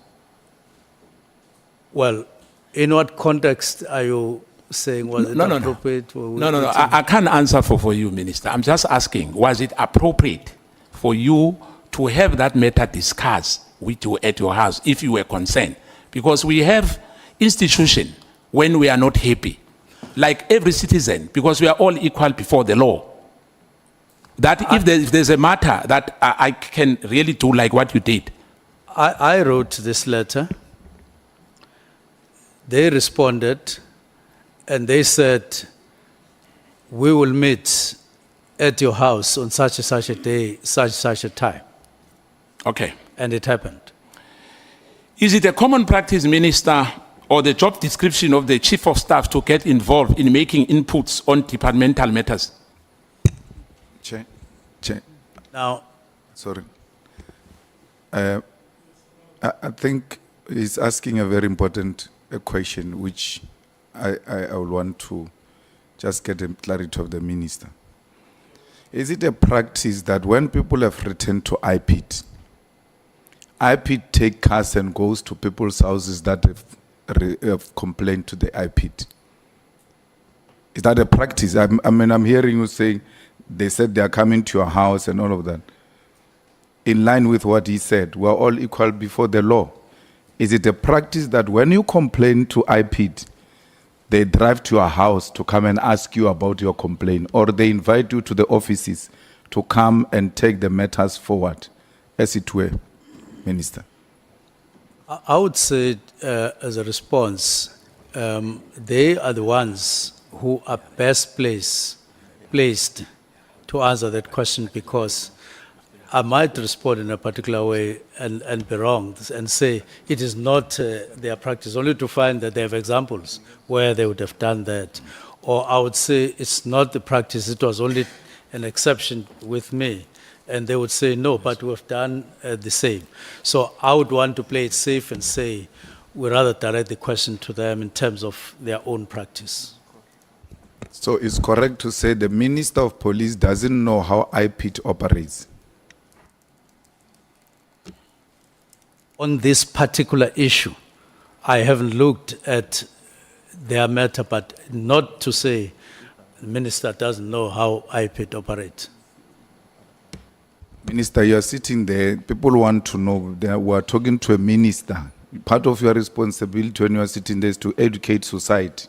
Well, in what context are you saying? Was it appropriate? No. I can't answer for you, Minister. I'm just asking, was it appropriate for you to have that matter discussed with you at your house if you were concerned? Because we have institutions when we are not happy, like every citizen, because we are all equal before the law. That if there's a matter that I can really do like what you did. I wrote this letter. They responded and they said, we will meet at your house on such and such a day, such a time. Okay. And it happened. Is it a common practice, Minister, or the job description of the Chief of Staff to get involved in making inputs on departmental matters? Chair. Now, Sorry. I think he's asking a very important question, which I will want to just get a clarity of the minister. Is it a practice that when people have returned to IPET take cars and goes to people's houses that have complained to the IPET? Is that a practice? I'm hearing you saying they said they are coming to your house and all of that. In line with what he said, we're all equal before the law. Is it a practice that when you complain to IPET, they drive to your house to come and ask you about your complaint, or they invite you to the offices to come and take the matters forward, as it were, Minister? I would say as a response, they are the ones who are best placed to answer that question, because I might respond in a particular way and be wrong and say it is not their practice, only to find that they have examples where they would have done that. Or I would say it's not the practice, it was only an exception with me. And they would say, no, but we've done the same. So I would want to play it safe and say, we rather direct the question to them in terms of their own practice. So it's correct to say the Minister of Police doesn't know how IPET operates? On this particular issue, I haven't looked at their matter, but not to say the minister doesn't know how IPID operates. Minister, you are sitting there. People want to know. We are talking to a minister. Part of your responsibility when you are sitting there is to educate society.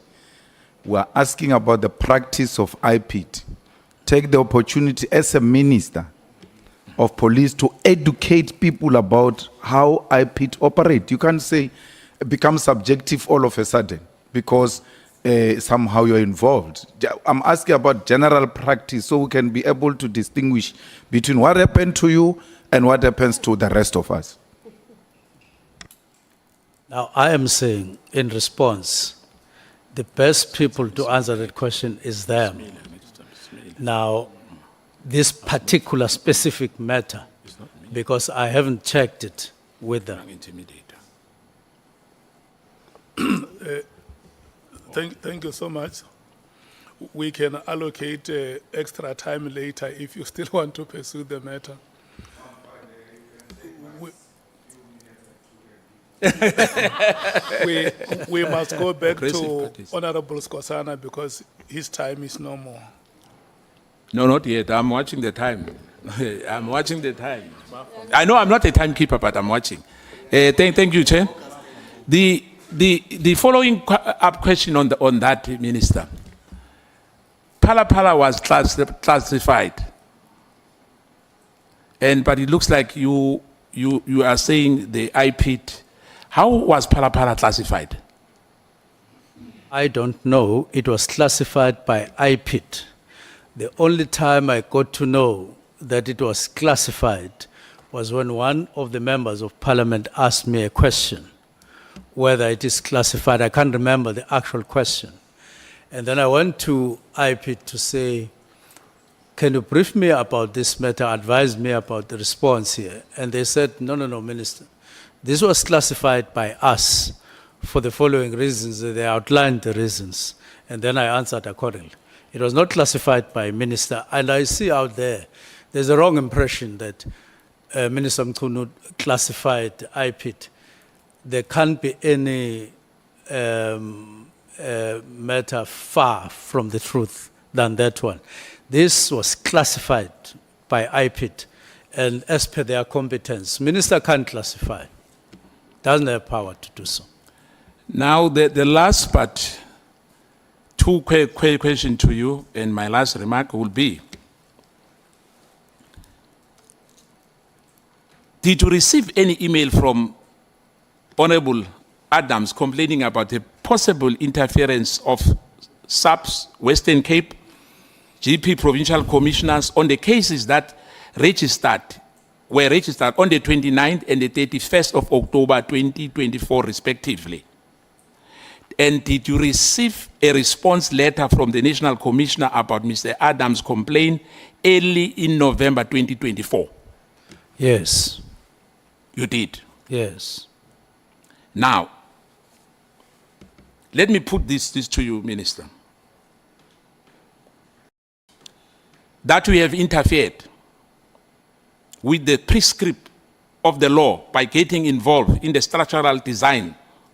We are asking about the practice of IPID. Take the opportunity as a minister of police to educate people about how IPID operate. You can't say it becomes subjective all of a sudden because somehow you're involved. I'm asking about general practice so we can be able to distinguish between what happened to you and what happens to the rest of us. Now, I am saying in response, the best people to answer that question is them. Now, this particular specific matter, because I haven't checked it with them. Thank you so much. We can allocate extra time later if you still want to pursue the matter. We must go back to Honorable Skhosana because his time is no more. No, not yet. I'm watching the time. I'm watching the time. I know I'm not a timekeeper, but I'm watching. Thank you, Chair. The following up question on that, Minister. Phala Phala was classified, but it looks like you are saying the IPID. How was Phala Phala classified? I don't know. It was classified by IPID. The only time I got to know that it was classified was when one of the members of parliament asked me a question, whether it is classified. I can't remember the actual question. And then I went to IPID to say, can you brief me about this matter, advise me about the response here? And they said, no, Minister. This was classified by us for the following reasons. They outlined the reasons. And then I answered accordingly. It was not classified by Minister. And I see out there's a wrong impression that Minister Mchunu classified IPID. There can't be any matter far from the truth than that one. This was classified by IPID, and as per their competence, Minister can't classify. Doesn't have power to do so. Now, the last part, two questions to you, and my last remark will be, did you receive any email from Honorable Adams complaining about a possible interference of SAPS, Western Cape, GP provincial commissioners on the cases that were registered on the 29th and the 31st of October 2024 respectively? And did you receive a response letter from the National Commissioner about Mr. Adams' complaint early in November 2024? Yes. You did? Yes. Now, let me put this to you, Minister. That we have interfered with the prescript of the law by getting involved in the structural design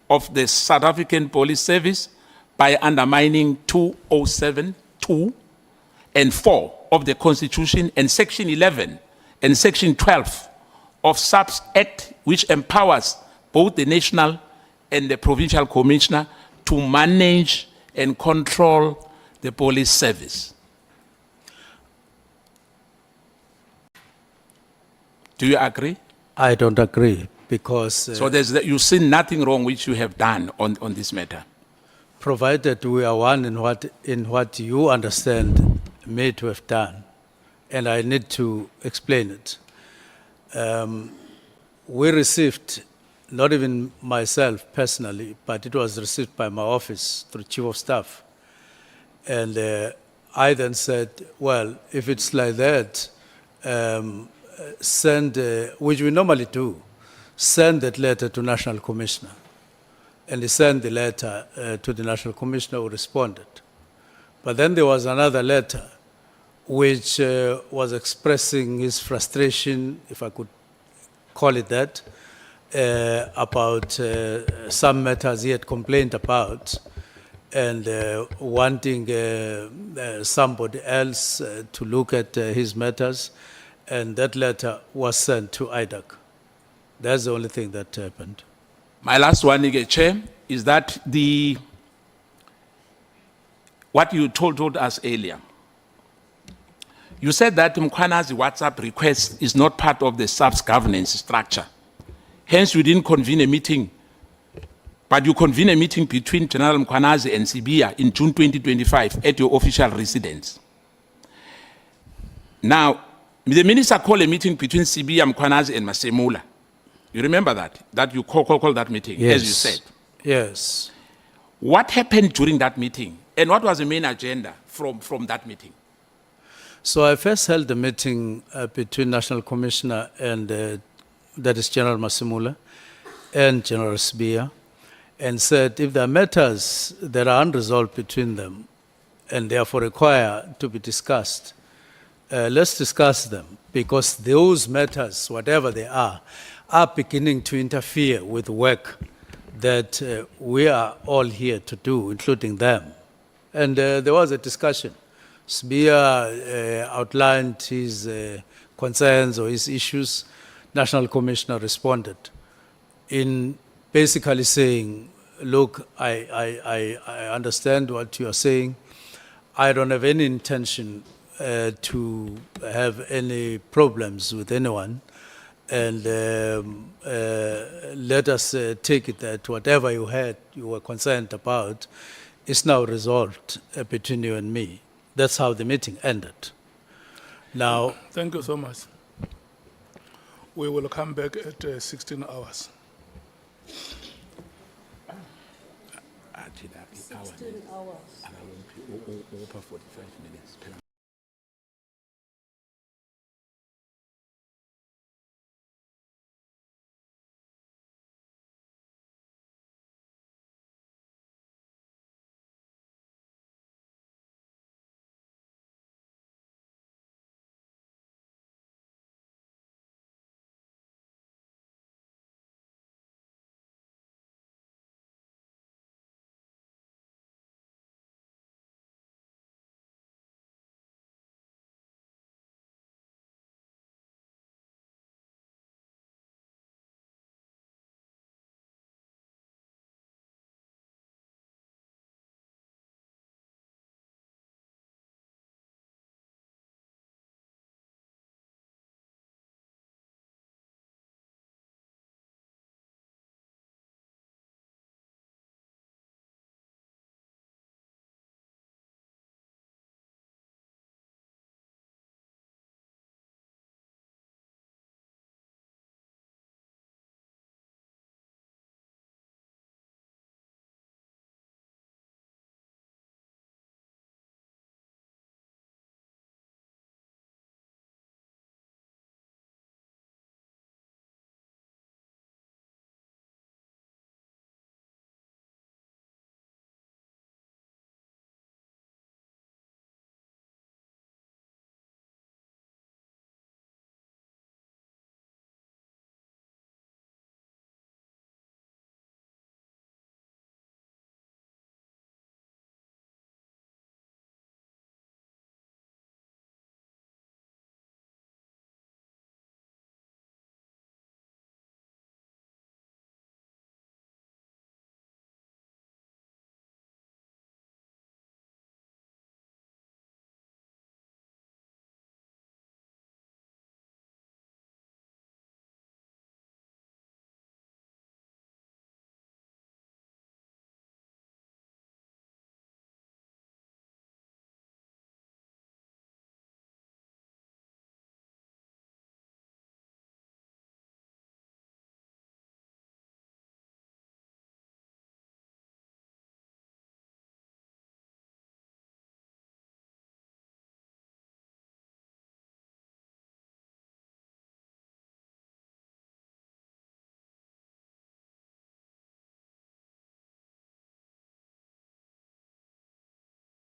of the South African Police Service by undermining 207(2) and 4 of the Constitution and Section 11 and Section 12 of SAPS Act, which empowers both the national and the provincial commissioner to manage and control the police service. Do you agree? I don't agree because... So you see nothing wrong which you have done on this matter? Provided we are one in what you understand me to have done, and I need to explain it. We received, not even myself personally, but it was received by my office through Chief of Staff. And I then said, well, if it's like that, send, which we normally do, send that letter to National Commissioner. And he sent the letter to the National Commissioner who responded. But then there was another letter which was expressing his frustration, if I could call it that, about some matters he had complained about. and wanting somebody else to look at his matters, and that letter was sent to IDAC. That's the only thing that happened. My last one, Chair, is that what you told us earlier. You said that Mkhwana's WhatsApp request is not part of the SAPS governance structure. Hence, you didn't convene a meeting, but you convened a meeting between General Mkhwanazi and Sibia in June 2025 at your official residence. Now, the minister called a meeting between Sibia, Mkhwanazi, and Masemula. You remember that? That you call that meeting, as you said. Yes. What happened during that meeting? And what was the main agenda from that meeting? So I first held a meeting between National Commissioner and that is General Masemula and General Sibia, and said if there are matters that are unresolved between them and therefore require to be discussed, let's discuss them, because those matters, whatever they are beginning to interfere with work that we are all here to do, including them. And there was a discussion. Sibia outlined his concerns or his issues. National Commissioner responded in basically saying, look, I understand what you are saying. I don't have any intention to have any problems with anyone. And let us take it that whatever you had, you were concerned about, is now resolved between you and me. That's how the meeting ended. Now, Thank you so much. We will come back at 16 hours. 16 hours. 45 minutes.